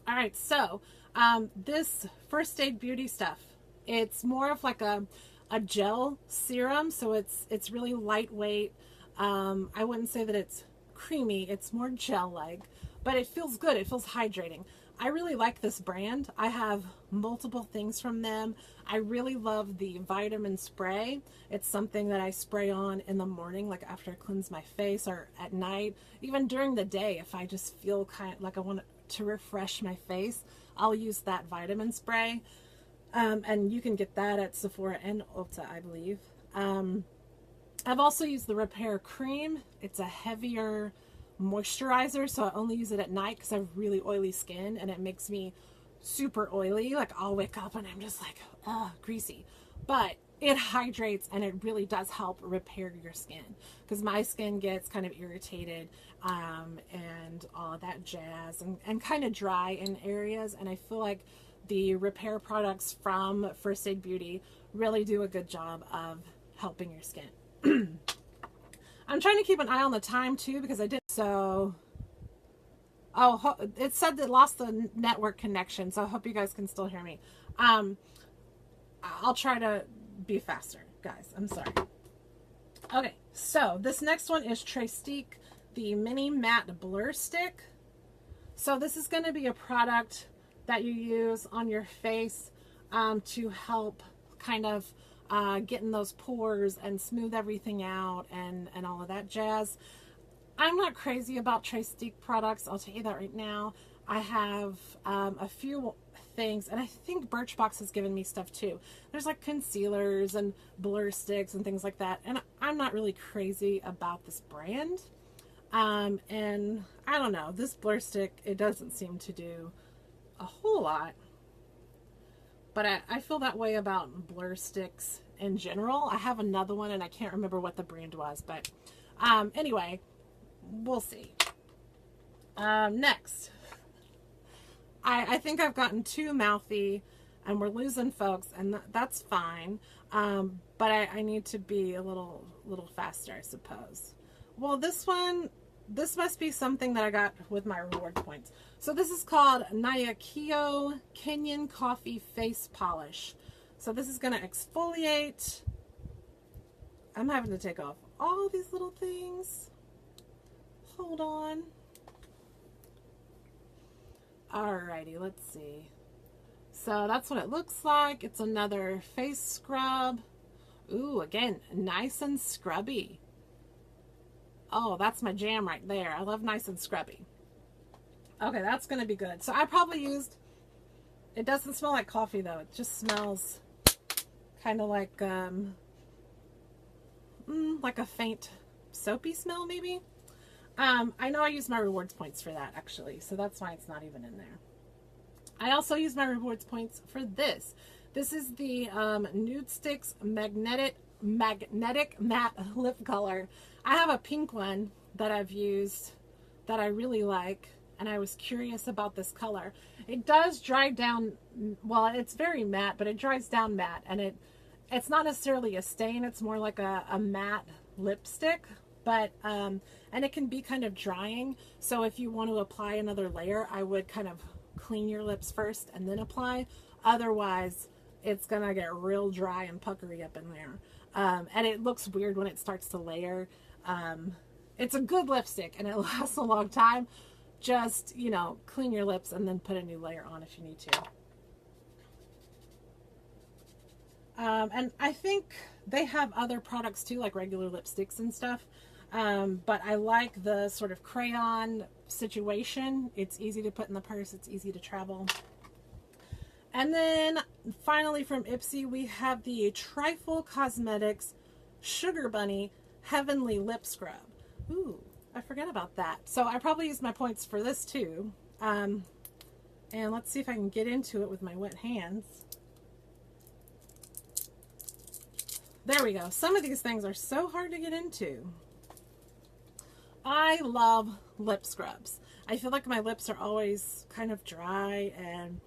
All right, so this First Aid Beauty stuff, it's more of like a gel serum, so it's really lightweight. I wouldn't say that it's creamy, it's more gel-like, but it feels good. It feels hydrating. I really like this brand. I have multiple things from them. I really love the vitamin spray. It's something that I spray on in the morning, like after I cleanse my face, or at night, even during the day. If I just feel kind of like I want to refresh my face, I'll use that vitamin spray. And you can get that at Sephora and Ulta, I believe. I've also used the Repair Cream. It's a heavier moisturizer, so I only use it at night because I have really oily skin and it makes me super oily. Like I'll wake up and I'm just like, greasy. But it hydrates and it really does help repair your skin, because my skin gets kind of irritated and all of that jazz, and kind of dry in areas, and I feel like the repair products from First Aid Beauty really do a good job of helping your skin. I'm trying to keep an eye on the time too, because I did so. Oh, it said that lost the network connection, so I hope you guys can still hear me. I'll try to be faster, guys. I'm sorry. Okay, so this next one is Trestique, the Mini Matte Blur Stick. So this is going to be a product that you use on your face to help kind of get in those pores and smooth everything out and all of that jazz. I'm not crazy about Trestique products, I'll tell you that right now. I have a few things, and I think Birchbox has given me stuff too. There's like concealers and blur sticks and things like that, and I'm not really crazy about this brand. And I don't know, this blur stick, it doesn't seem to do a whole lot, but I feel that way about blur sticks in general. I have another one and I can't remember what the brand was, but anyway, we'll see. Next, I think I've gotten too mouthy and we're losing folks, and that's fine, but I need to be a little faster, I suppose. Well, this must be something that I got with my reward points. So this is called Nyakio Kenyan Coffee Face Polish. So this is going to exfoliate. I'm having to take off all these little things. Hold on. Alrighty, let's see. So that's what it looks like. It's another face scrub. Ooh, again, nice and scrubby. Oh, that's my jam right there. I love nice and scrubby. Okay, that's going to be good. So I probably used, it doesn't smell like coffee though. It just smells kind of like a faint soapy smell maybe. I know I used my rewards points for that actually, so that's why it's not even in there. I also used my rewards points for this. This is the Nude Sticks Magnetic Matte Lip Color. I have a pink one that I've used that I really like, and I was curious about this color. It does dry down, well, it's very matte, but it dries down matte, and it's not necessarily a stain, it's more like a matte lipstick, but and it can be kind of drying, so if you want to apply another layer, I would kind of clean your lips first and then apply. Otherwise, it's gonna get real dry and puckery up in there. And it looks weird when it starts to layer. It's a good lipstick and it lasts a long time. Just, you know, clean your lips and then put a new layer on if you need to. And I think they have other products too, like regular lipsticks and stuff. But I like the sort of crayon situation. It's easy to put in the purse. It's easy to travel. And then finally from Ipsy, we have the Trifle Cosmetics Sugar Bunny Heavenly Lip Scrub. Ooh, I forgot about that. So I probably used my points for this too. And let's see if I can get into it with my wet hands. There we go. Some of these things are so hard to get into. I love lip scrubs. I feel like my lips are always kind of dry, and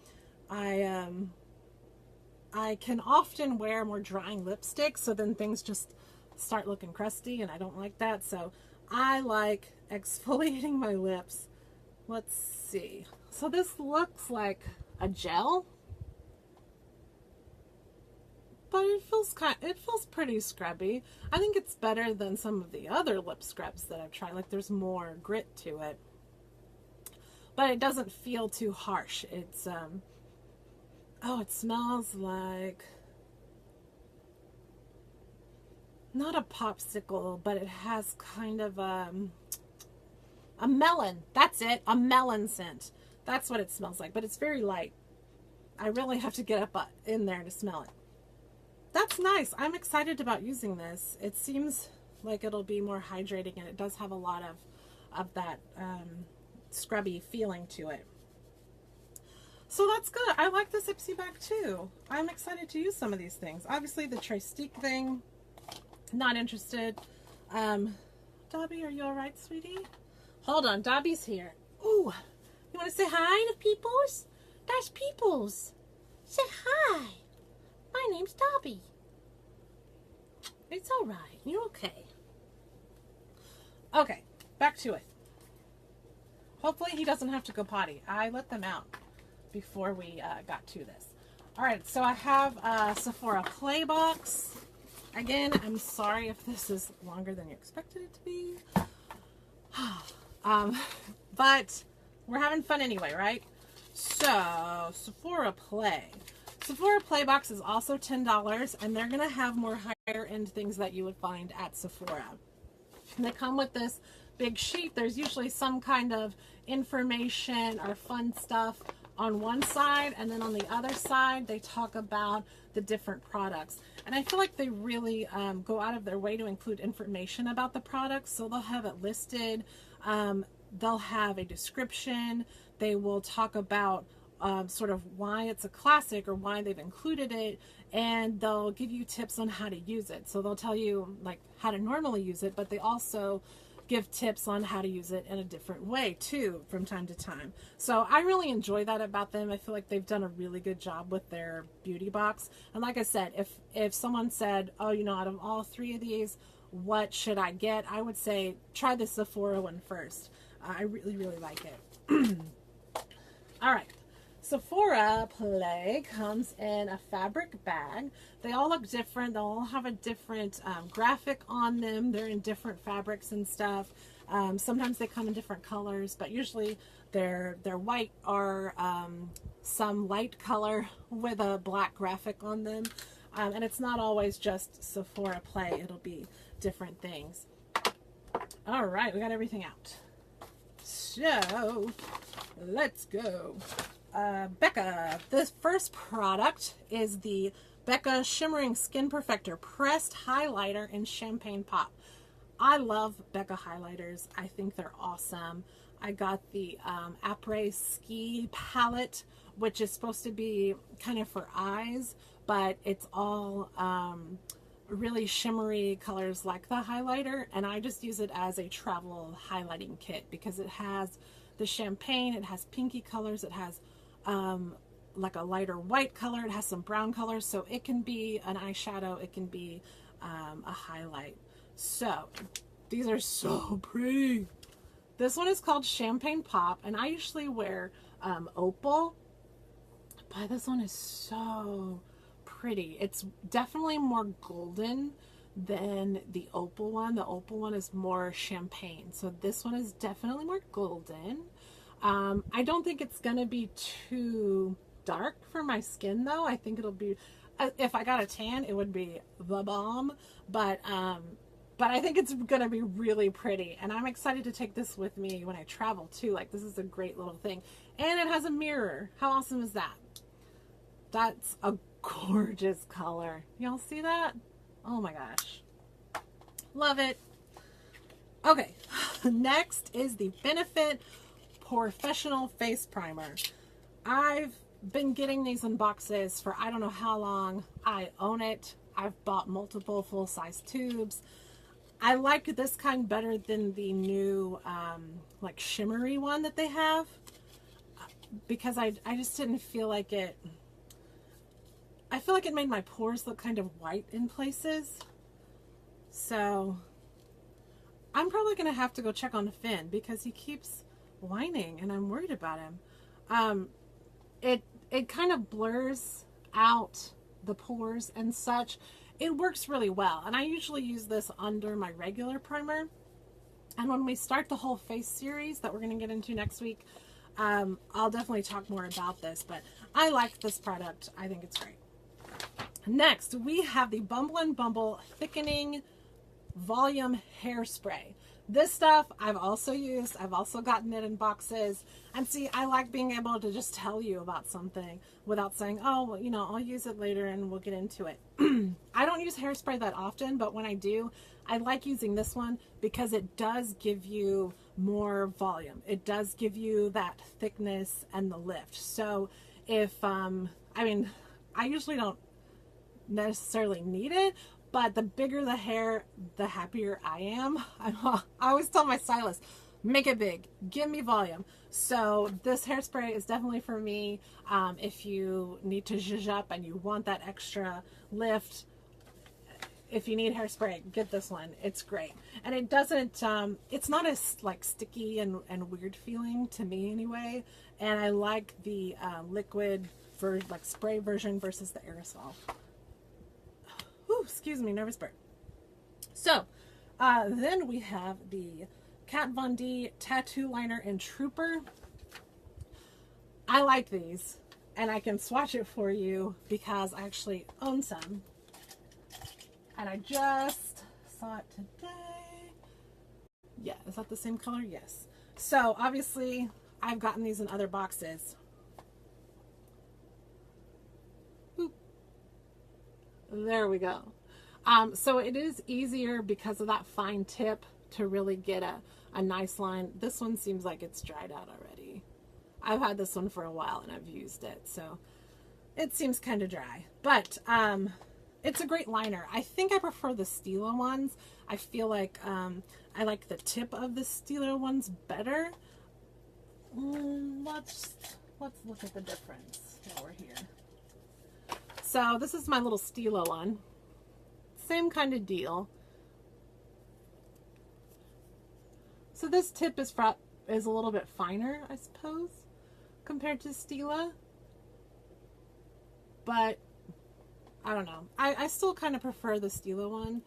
I can often wear more drying lipstick, so then things just start looking crusty, and I don't like that. So I like exfoliating my lips. Let's see. So this looks like a gel, but it feels pretty scrubby. I think it's better than some of the other lip scrubs that I've tried. Like there's more grit to it, but it doesn't feel too harsh. It's oh, it smells like not a popsicle, but it has kind of a melon. That's it, a melon scent. That's what it smells like, but it's very light. I really have to get up in there to smell it. That's nice. I'm excited about using this. It seems like it'll be more hydrating, and it does have a lot of that scrubby feeling to it. So that's good. I like this Ipsy bag too. I'm excited to use some of these things. Obviously the Trestique thing, not interested. Dobby, are you all right, sweetie? Hold on, Dobby's here. Ooh, you want to say hi to peoples? That's peoples. Say hi. My name's Dobby. It's all right. You're okay. Okay, back to it. Hopefully he doesn't have to go potty. I let them out before we got to this. All right, so I have a Sephora Play Box. Again, I'm sorry if this is longer than you expected it to be. But we're having fun anyway, right? So, Sephora Play. Sephora Play box is also $10, and they're going to have more higher end things that you would find at Sephora. And they come with this big sheet. There's usually some kind of information or fun stuff on one side, and then on the other side they talk about the different products. And I feel like they really go out of their way to include information about the products. So they'll have it listed, they'll have a description, they will talk about sort of why it's a classic or why they've included it, and they'll give you tips on how to use it. So they'll tell you like how to normally use it, but they also give tips on how to use it in a different way too from time to time. So I really enjoy that about them. I feel like they've done a really good job with their beauty box. And like I said, if someone said, oh, you know, out of all three of these, what should I get? I would say try the Sephora one first. I really, really like it. All right. Sephora Play comes in a fabric bag. They all look different. They'll all have a different graphic on them. They're in different fabrics and stuff. Sometimes they come in different colors, but usually they're white or some light color with a black graphic on them. And it's not always just Sephora Play. It'll be different things. All right, we got everything out. So let's go. Becca. This first product is the Becca Shimmering Skin Perfector Pressed Highlighter in Champagne Pop. I love Becca highlighters. I think they're awesome. I got the Après Ski palette, which is supposed to be kind of for eyes, but it's all really shimmery colors like the highlighter, and I just use it as a travel highlighting kit because it has the champagne, it has pinky colors, it has like a lighter white color, it has some brown colors, so it can be an eyeshadow, it can be a highlight. So these are so pretty. This one is called Champagne Pop, and I usually wear Opal, but this one is so pretty. It's definitely more golden than the Opal one. The Opal one is more champagne, so this one is definitely more golden. I don't think it's gonna be too dark for my skin though. I think it'll be, if I got a tan, it would be the bomb, but I think it's gonna be really pretty, and I'm excited to take this with me when I travel too. Like, this is a great little thing, and it has a mirror. How awesome is that? That's a gorgeous color. Y'all see that? Oh my gosh, love it. Okay, next is the Benefit Professional Face Primer. I've been getting these in boxes for I don't know how long. I own it. I've bought multiple full-size tubes. I like this kind better than the new like shimmery one that they have, because I just didn't feel like it. I feel like it made my pores look kind of white in places. So I'm probably gonna have to go check on Finn because he keeps whining and I'm worried about him. It kind of blurs out the pores and such. It works really well, and I usually use this under my regular primer. And when we start the whole face series that we're going to get into next week, I'll definitely talk more about this, but I like this product. I think it's great. Next, we have the Bumble and Bumble Thickening Volume Hairspray. This stuff I've also used. I've also gotten it in boxes. And see, I like being able to just tell you about something without saying, oh, well, you know, I'll use it later and we'll get into it. I don't use hairspray that often, but when I do, I like using this one because it does give you more volume. It does give you that thickness and the lift. So if, I mean, I usually don't necessarily need it, but the bigger the hair, the happier I am. I always tell my stylist, make it big, give me volume. So this hairspray is definitely for me. If you need to zhuzh up and you want that extra lift, if you need hairspray, get this one. It's great. And it doesn't, it's not as like sticky and weird feeling to me anyway. And I like the liquid like spray version versus the aerosol. Ooh, excuse me, nervous bird. So, then we have the Kat Von D Tattoo Liner in Trooper. I like these, and I can swatch it for you because I actually own some. And I just saw it today. Yeah, is that the same color? Yes. So, obviously, I've gotten these in other boxes. Boop. There we go. So it is easier because of that fine tip to really get a nice line. This one seems like it's dried out already. I've had this one for a while and I've used it, so it seems kind of dry. But it's a great liner. I think I prefer the Stila ones. I feel like I like the tip of the Stila ones better. Let's look at the difference while we're here. So this is my little Stila one. Same kind of deal. So this tip is a little bit finer, I suppose, compared to Stila. But I don't know. I still kind of prefer the Stila one.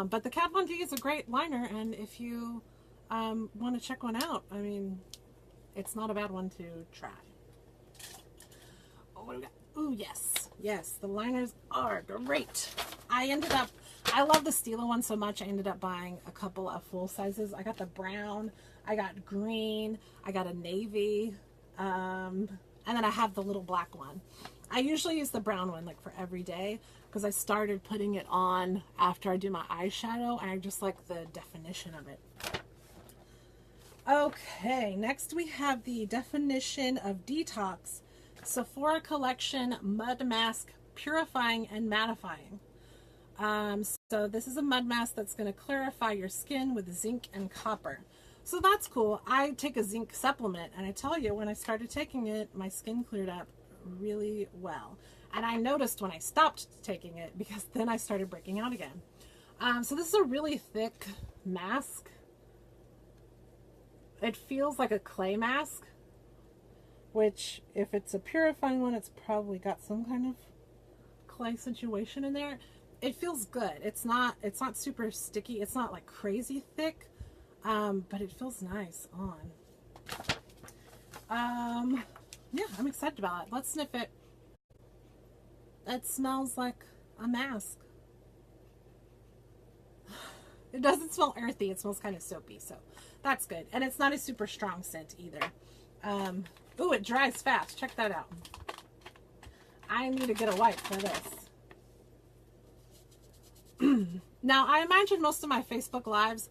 But the Kat Von D is a great liner, and if you want to check one out, I mean, it's not a bad one to try. Oh, what do we got? Ooh, yes. Yes, the liners are great. I love the Stila one so much, I ended up buying a couple of full sizes. I got the brown, I got green, I got a navy, and then I have the little black one. I usually use the brown one like for every day because I started putting it on after I do my eyeshadow, and I just like the definition of it. Okay, next we have the Definition of Detox Sephora Collection Mud Mask Purifying and Mattifying. So this is a mud mask that's going to clarify your skin with zinc and copper. So that's cool. I take a zinc supplement, and I tell you, when I started taking it, my skin cleared up really well. And I noticed when I stopped taking it, because then I started breaking out again. So this is a really thick mask. It feels like a clay mask, which if it's a purifying one, it's probably got some kind of clay situation in there. It feels good. It's not super sticky. It's not like crazy thick, but it feels nice on. Yeah, I'm excited about it. Let's sniff it. It smells like a mask. It doesn't smell earthy. It smells kind of soapy, so that's good. And it's not a super strong scent either. Ooh, it dries fast. Check that out. I need to get a wipe for this. Now, I imagine most of my Facebook Lives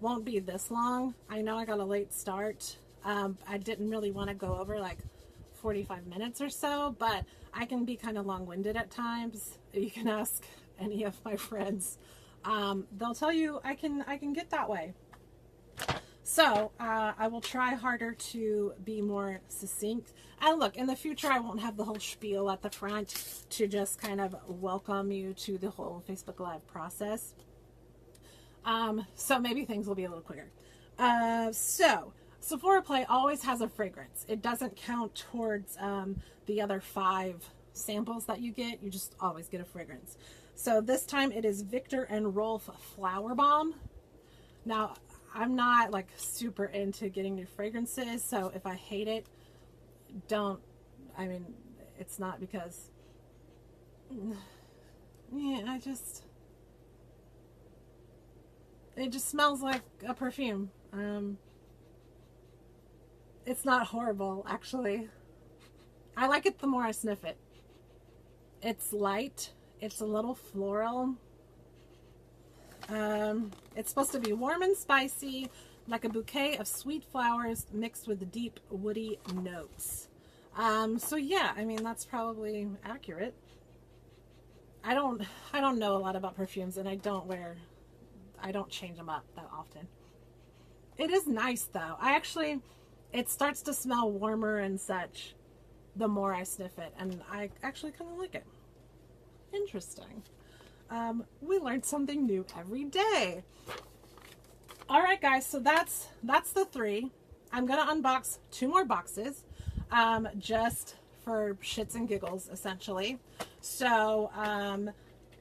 won't be this long. I know I got a late start. I didn't really want to go over like 45 minutes or so, but I can be kind of long-winded at times. You can ask any of my friends. They'll tell you I can get that way. So I will try harder to be more succinct. And look, in the future, I won't have the whole spiel at the front to just kind of welcome you to the whole Facebook Live process. So maybe things will be a little quicker. So Sephora Play always has a fragrance. It doesn't count towards the other 5 samples that you get. You just always get a fragrance. So this time it is Victor and Rolf Flower Bomb. Now, I'm not like super into getting new fragrances, so if I hate it, it's not because, yeah, it just smells like a perfume. It's not horrible, actually. I like it the more I sniff it. It's light. It's a little floral. It's supposed to be warm and spicy, like a bouquet of sweet flowers mixed with deep woody notes. So yeah, I mean, that's probably accurate. I don't know a lot about perfumes, and I don't change them up that often. It is nice though. It starts to smell warmer and such the more I sniff it, and I actually kind of like it. Interesting. We learned something new every day. All right, guys, so that's the 3. I'm gonna unbox 2 more boxes, just for shits and giggles, essentially. So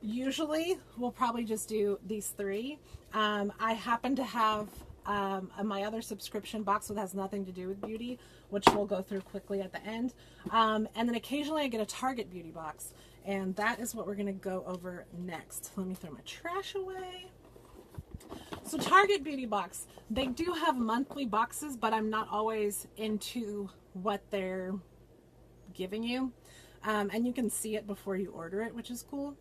Usually we'll probably just do these three. I happen to have my other subscription box that has nothing to do with beauty, which we'll go through quickly at the end. And then occasionally I get a Target beauty box, and that is what we're going to go over next. Let me throw my trash away. So Target beauty box, they do have monthly boxes, but I'm not always into what they're giving you. And you can see it before you order it, which is cool.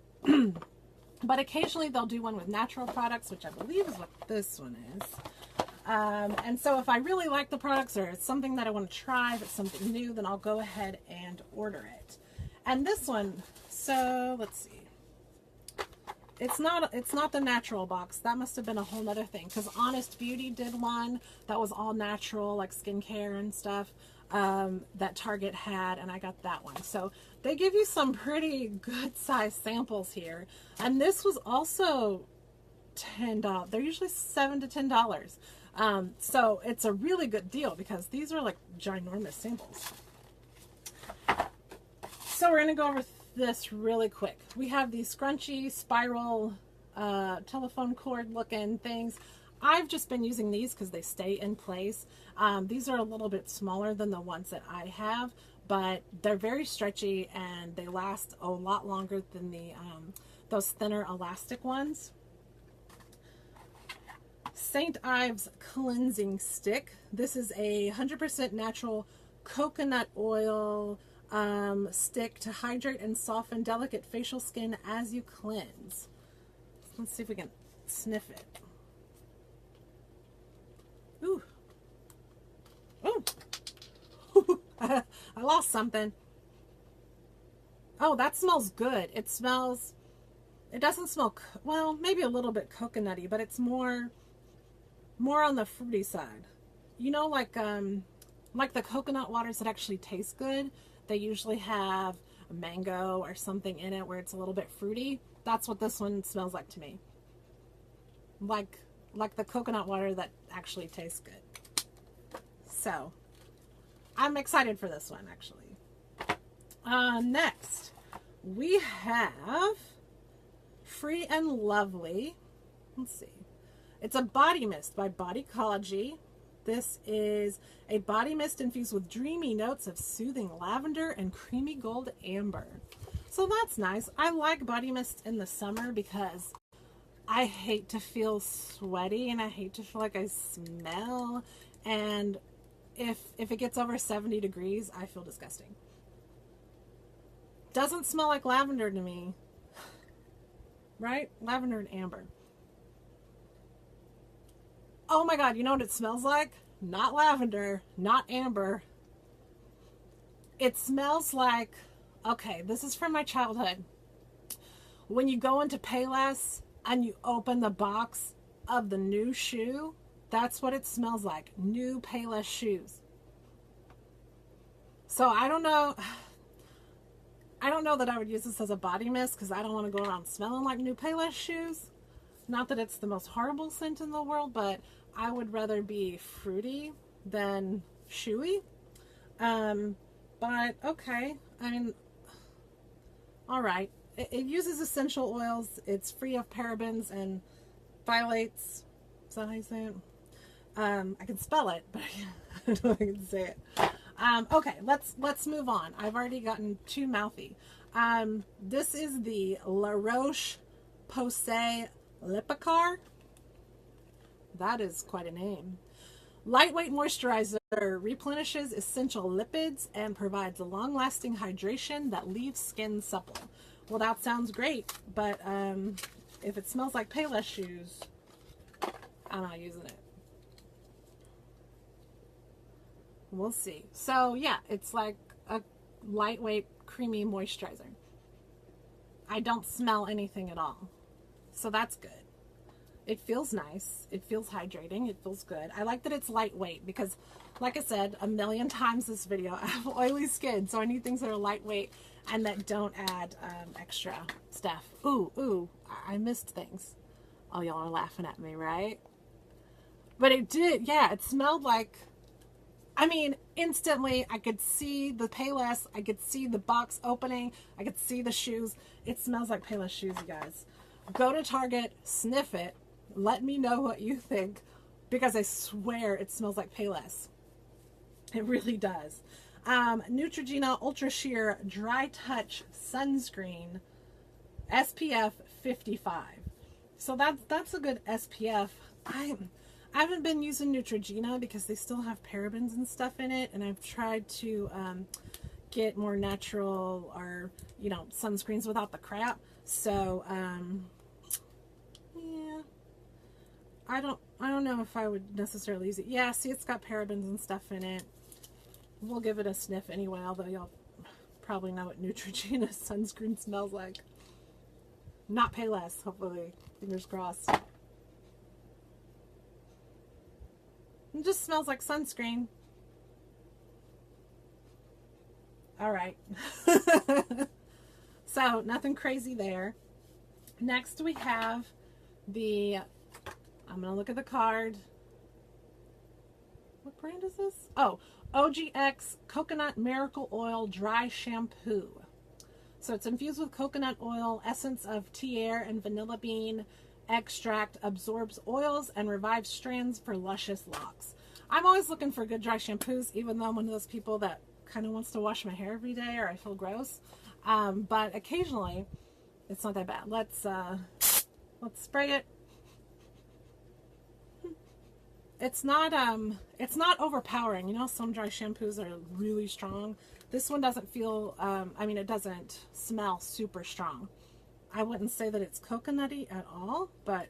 But occasionally they'll do one with natural products, which I believe is what this one is. And so if I really like the products, or it's something that I want to try, if it's something new, then I'll go ahead and order it. And this one, so let's see. It's not the natural box. That must have been a whole nother thing, because Honest Beauty did one that was all natural, like skincare and stuff, that Target had, and I got that one. So they give you some pretty good size samples here. And this was also $10. They're usually $7 to $10. So it's a really good deal, because these are like ginormous samples. So we're going to go over this really quick. We have these scrunchy spiral telephone cord looking things. I've just been using these because they stay in place. These are a little bit smaller than the ones that I have, but they're very stretchy and they last a lot longer than the those thinner elastic ones. St. Ives cleansing stick. This is a 100% natural coconut oil stick to hydrate and soften delicate facial skin as you cleanse. Let's see if we can sniff it. Ooh. Ooh. I lost something. Oh, that smells good. It doesn't smell, well, maybe a little bit coconutty, but it's more on the fruity side. You know, like the coconut waters that actually taste good, they usually have a mango or something in it where it's a little bit fruity. That's what this one smells like to me. Like the coconut water that actually tastes good. So, I'm excited for this one, actually. Next, we have Free and Lovely. Let's see. It's a body mist by Bodycology. This is a body mist infused with dreamy notes of soothing lavender and creamy gold amber. So that's nice. I like body mist in the summer because I hate to feel sweaty and I hate to feel like I smell. And if it gets over 70 degrees, I feel disgusting. Doesn't smell like lavender to me. Right? Lavender and amber. Oh my God, you know what it smells like? Not lavender, not amber. It smells like, okay, this is from my childhood. When you go into Payless and you open the box of the new shoe, that's what it smells like. New Payless shoes. So I don't know that I would use this as a body mist because I don't want to go around smelling like New Payless shoes. Not that it's the most horrible scent in the world, but I would rather be fruity than shoey. But okay, I mean, all right. It uses essential oils. It's free of parabens and phthalates. Is that how you say it? I can spell it, but I don't know if I can say it. Okay, let's move on. I've already gotten too mouthy. This is the La Roche-Posay Lipicar. That is quite a name. Lightweight moisturizer replenishes essential lipids and provides a long-lasting hydration that leaves skin supple. Well, that sounds great, but if it smells like Payless shoes, I'm not using it. We'll see. So yeah, it's like a lightweight, creamy moisturizer. I don't smell anything at all. So that's good. It feels nice. It feels hydrating. It feels good. I like that it's lightweight because, like I said a million times this video, I have oily skin, so I need things that are lightweight and that don't add extra stuff. Ooh, I missed things. Oh, y'all are laughing at me, right? But it did, yeah, it smelled like, I mean, instantly, I could see the Payless. I could see the box opening. I could see the shoes. It smells like Payless shoes, you guys. Go to Target, sniff it. Let me know what you think, because I swear it smells like Payless. It really does. Neutrogena Ultra Sheer Dry Touch Sunscreen, SPF 55. So that's a good SPF. I haven't been using Neutrogena because they still have parabens and stuff in it, and I've tried to get more natural, or you know, sunscreens without the crap. So yeah, I don't know if I would necessarily use it. Yeah, see, it's got parabens and stuff in it. We'll give it a sniff anyway, although y'all probably know what Neutrogena sunscreen smells like. Not Payless, hopefully. Fingers crossed. It just smells like sunscreen. All right. So, nothing crazy there. Next we have the, I'm going to look at the card. What brand is this? Oh, OGX Coconut Miracle Oil Dry Shampoo. So it's infused with coconut oil, essence of tea air, and vanilla bean extract, absorbs oils and revives strands for luscious locks. I'm always looking for good dry shampoos, even though I'm one of those people that kind of wants to wash my hair every day or I feel gross. But occasionally, it's not that bad. Let's spray it. It's not overpowering. You know, some dry shampoos are really strong. This one doesn't feel, I mean, it doesn't smell super strong. I wouldn't say that it's coconutty at all, but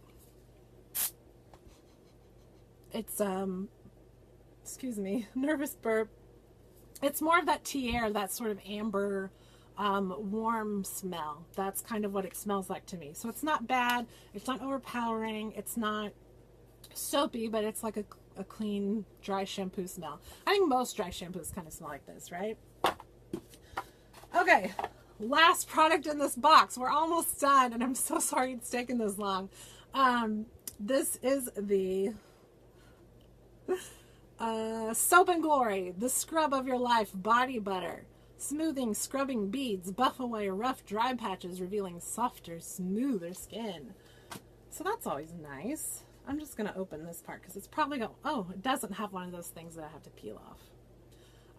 it's, excuse me, nervous burp. It's more of that tea air, that sort of amber, warm smell. That's kind of what it smells like to me. So it's not bad. It's not overpowering. It's not soapy, but it's like a clean, dry shampoo smell. I think most dry shampoos kind of smell like this, right? Okay, last product in this box. We're almost done, and I'm so sorry it's taken this long. This is the Soap and Glory, the scrub of your life body butter. Smoothing, scrubbing beads, buff away rough, dry patches, revealing softer, smoother skin. So that's always nice. I'm just going to open this part because it's probably going, oh, it doesn't have one of those things that I have to peel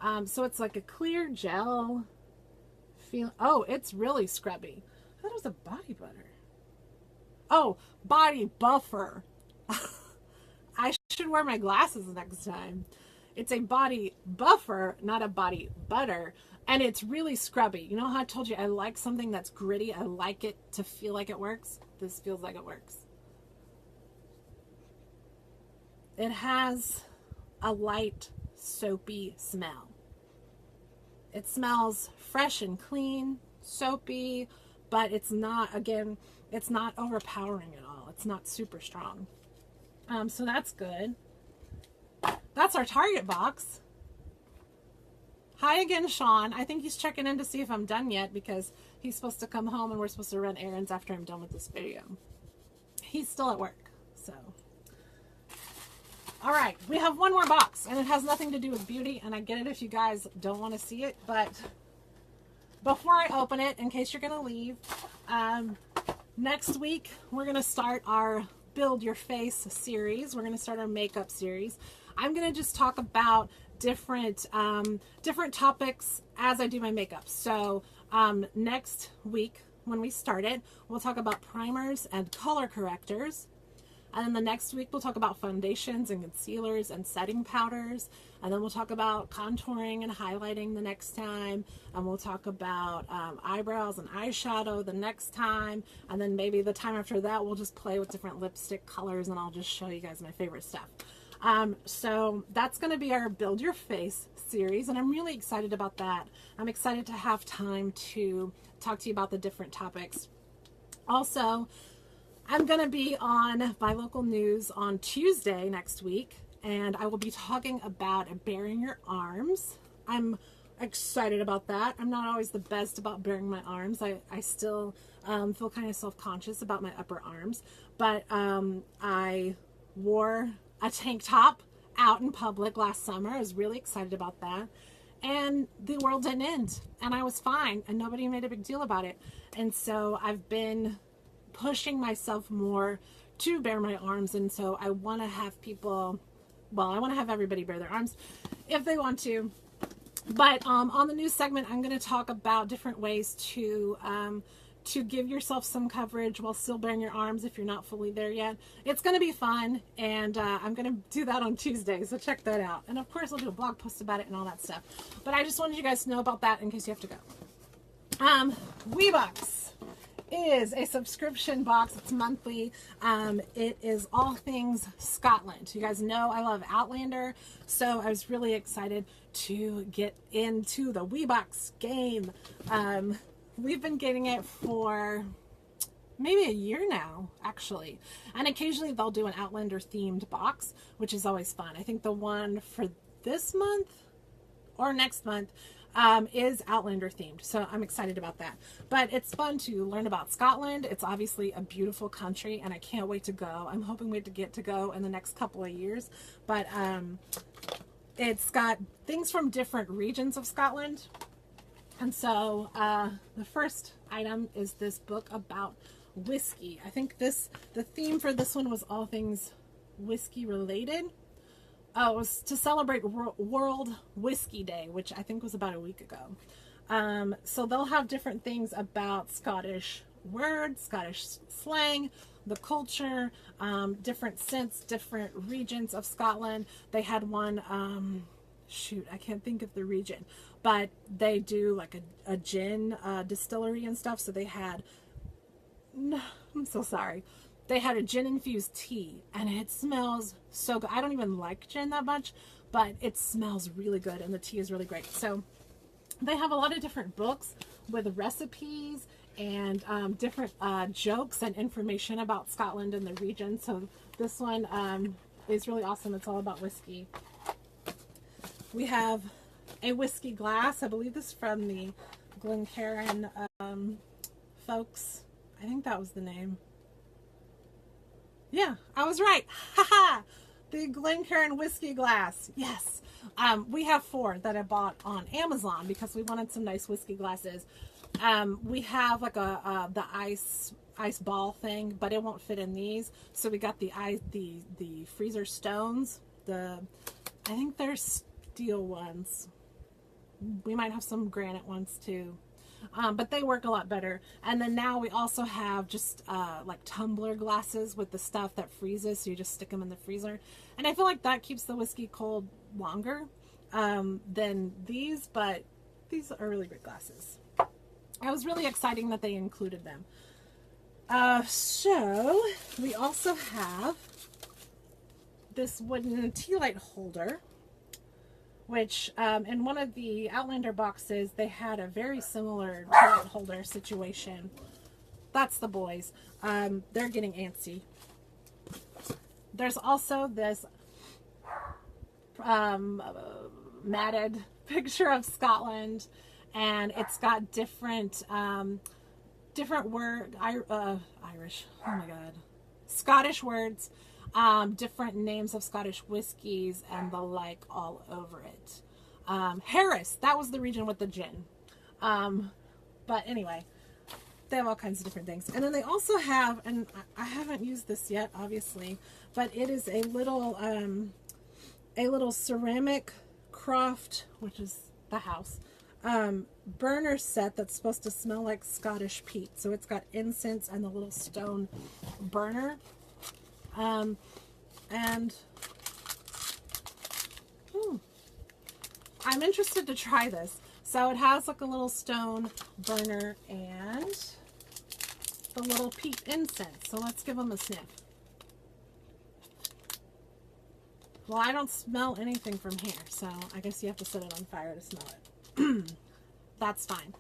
off. So it's like a clear gel feel. Oh, it's really scrubby. I thought it was a body butter. Oh, body buffer. I should wear my glasses next time. It's a body buffer, not a body butter. And it's really scrubby. You know how I told you I like something that's gritty? I like it to feel like it works. This feels like it works. It has a light, soapy smell. It smells fresh and clean, soapy, but it's not, again, it's not overpowering at all. It's not super strong. So that's good. That's our Target box. Hi again, Sean. I think he's checking in to see if I'm done yet because he's supposed to come home and we're supposed to run errands after I'm done with this video. He's still at work, so. All right, we have one more box, and it has nothing to do with beauty, and I get it if you guys don't want to see it, but before I open it, in case you're going to leave, next week, we're going to start our Build Your Face series. We're going to start our makeup series. I'm going to just talk about different topics as I do my makeup. So next week, when we start it, we'll talk about primers and color correctors. And then the next week, we'll talk about foundations and concealers and setting powders. And then we'll talk about contouring and highlighting the next time. And we'll talk about eyebrows and eyeshadow the next time. And then maybe the time after that, we'll just play with different lipstick colors and I'll just show you guys my favorite stuff. So that's going to be our Build Your Face series. And I'm really excited about that. I'm excited to have time to talk to you about the different topics. Also, I'm going to be on my local news on Tuesday next week, and I will be talking about baring your arms. I'm excited about that. I'm not always the best about baring my arms. I still feel kind of self-conscious about my upper arms, but I wore a tank top out in public last summer. I was really excited about that. And the world didn't end. And I was fine. And nobody made a big deal about it. And so I've been pushing myself more to bare my arms. And so I want to have people, well, I want to have everybody bare their arms if they want to. But on the news segment, I'm going to talk about different ways to give yourself some coverage while still bearing your arms if you're not fully there yet. It's going to be fun, and I'm going to do that on Tuesday, so check that out. And of course, I'll do a blog post about it and all that stuff. But I just wanted you guys to know about that in case you have to go. WeBucks is a subscription box. It's monthly. It is all things Scotland. You guys know I love Outlander, so I was really excited to get into the WeBucks game. We've been getting it for maybe a year now, actually. And occasionally they'll do an Outlander themed box, which is always fun. I think the one for this month or next month is Outlander themed. So I'm excited about that. But it's fun to learn about Scotland. It's obviously a beautiful country and I can't wait to go. I'm hoping we get to go in the next couple of years. But it's got things from different regions of Scotland. And so the first item is this book about whiskey. I think the theme for this one was all things whiskey related. Oh, it was to celebrate World Whiskey Day, which I think was about a week ago. So they'll have different things about Scottish words, Scottish slang, the culture, different scents, different regions of Scotland. They had one, shoot, I can't think of the region, but they do like a gin distillery and stuff. So they had, no, I'm so sorry. They had a gin infused tea and it smells so good. I don't even like gin that much, but it smells really good and the tea is really great. So they have a lot of different books with recipes and different jokes and information about Scotland and the region. So this one is really awesome. It's all about whiskey. We have a whiskey glass. I believe this is from the Glencairn folks. I think that was the name. Yeah, I was right. Haha! The Glencairn whiskey glass. Yes. We have 4 that I bought on Amazon because we wanted some nice whiskey glasses. We have like the ice ball thing, but it won't fit in these. So we got the freezer stones. I think they're steel ones. We might have some granite ones too. But they work a lot better. And then now we also have just like tumbler glasses with the stuff that freezes, so you just stick them in the freezer. And I feel like that keeps the whiskey cold longer than these, but these are really great glasses. I was really exciting that they included them. So we also have this wooden tea light holder, which in one of the Outlander boxes, they had a very similar tea light holder situation. That's the boys. They're getting antsy. There's also this matted picture of Scotland, and it's got different Irish, oh my god, Scottish words, different names of Scottish whiskies and the like all over it. Harris, that was the region with the gin. But anyway, they have all kinds of different things. And then they also have, and I haven't used this yet, obviously, but it is a little ceramic croft, which is the house, burner set that's supposed to smell like Scottish peat. So it's got incense and the little stone burner. I'm interested to try this. So it has like a little stone burner and the little peat incense. So let's give them a sniff. Well, I don't smell anything from here, so I guess you have to set it on fire to smell it. That's fine.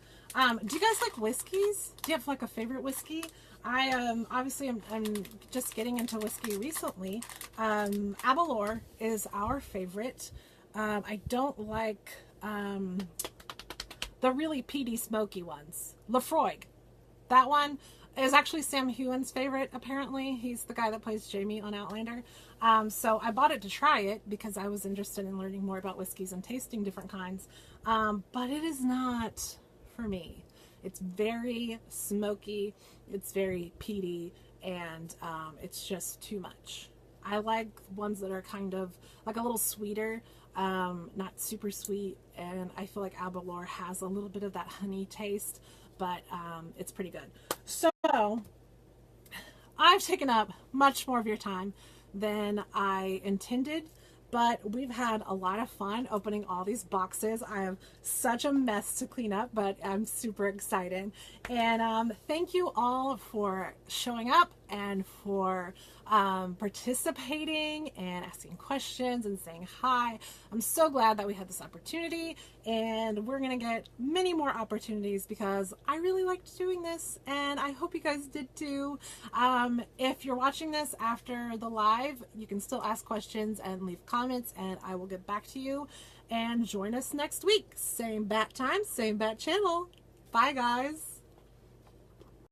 Do you guys like whiskeys? Do you have like a favorite whiskey? Obviously I'm just getting into whiskey recently. Aberlour is our favorite. I don't like the really peaty smoky ones. Lefroy, that one, is actually Sam Heughan's favorite, apparently. He's the guy that plays Jamie on Outlander. So I bought it to try it because I was interested in learning more about whiskeys and tasting different kinds. But it is not for me. It's very smoky, it's very peaty, and it's just too much. I like ones that are kind of like a little sweeter, not super sweet, and I feel like Aberlour has a little bit of that honey taste, but it's pretty good. So I've taken up much more of your time than I intended, but we've had a lot of fun opening all these boxes. I have such a mess to clean up, but I'm super excited. And thank you all for showing up and for participating and asking questions and saying hi. I'm so glad that we had this opportunity, and we're going to get many more opportunities because I really liked doing this, and I hope you guys did too. If you're watching this after the live, you can still ask questions and leave comments, and I will get back to you. And join us next week. Same bat time, same bat channel. Bye, guys.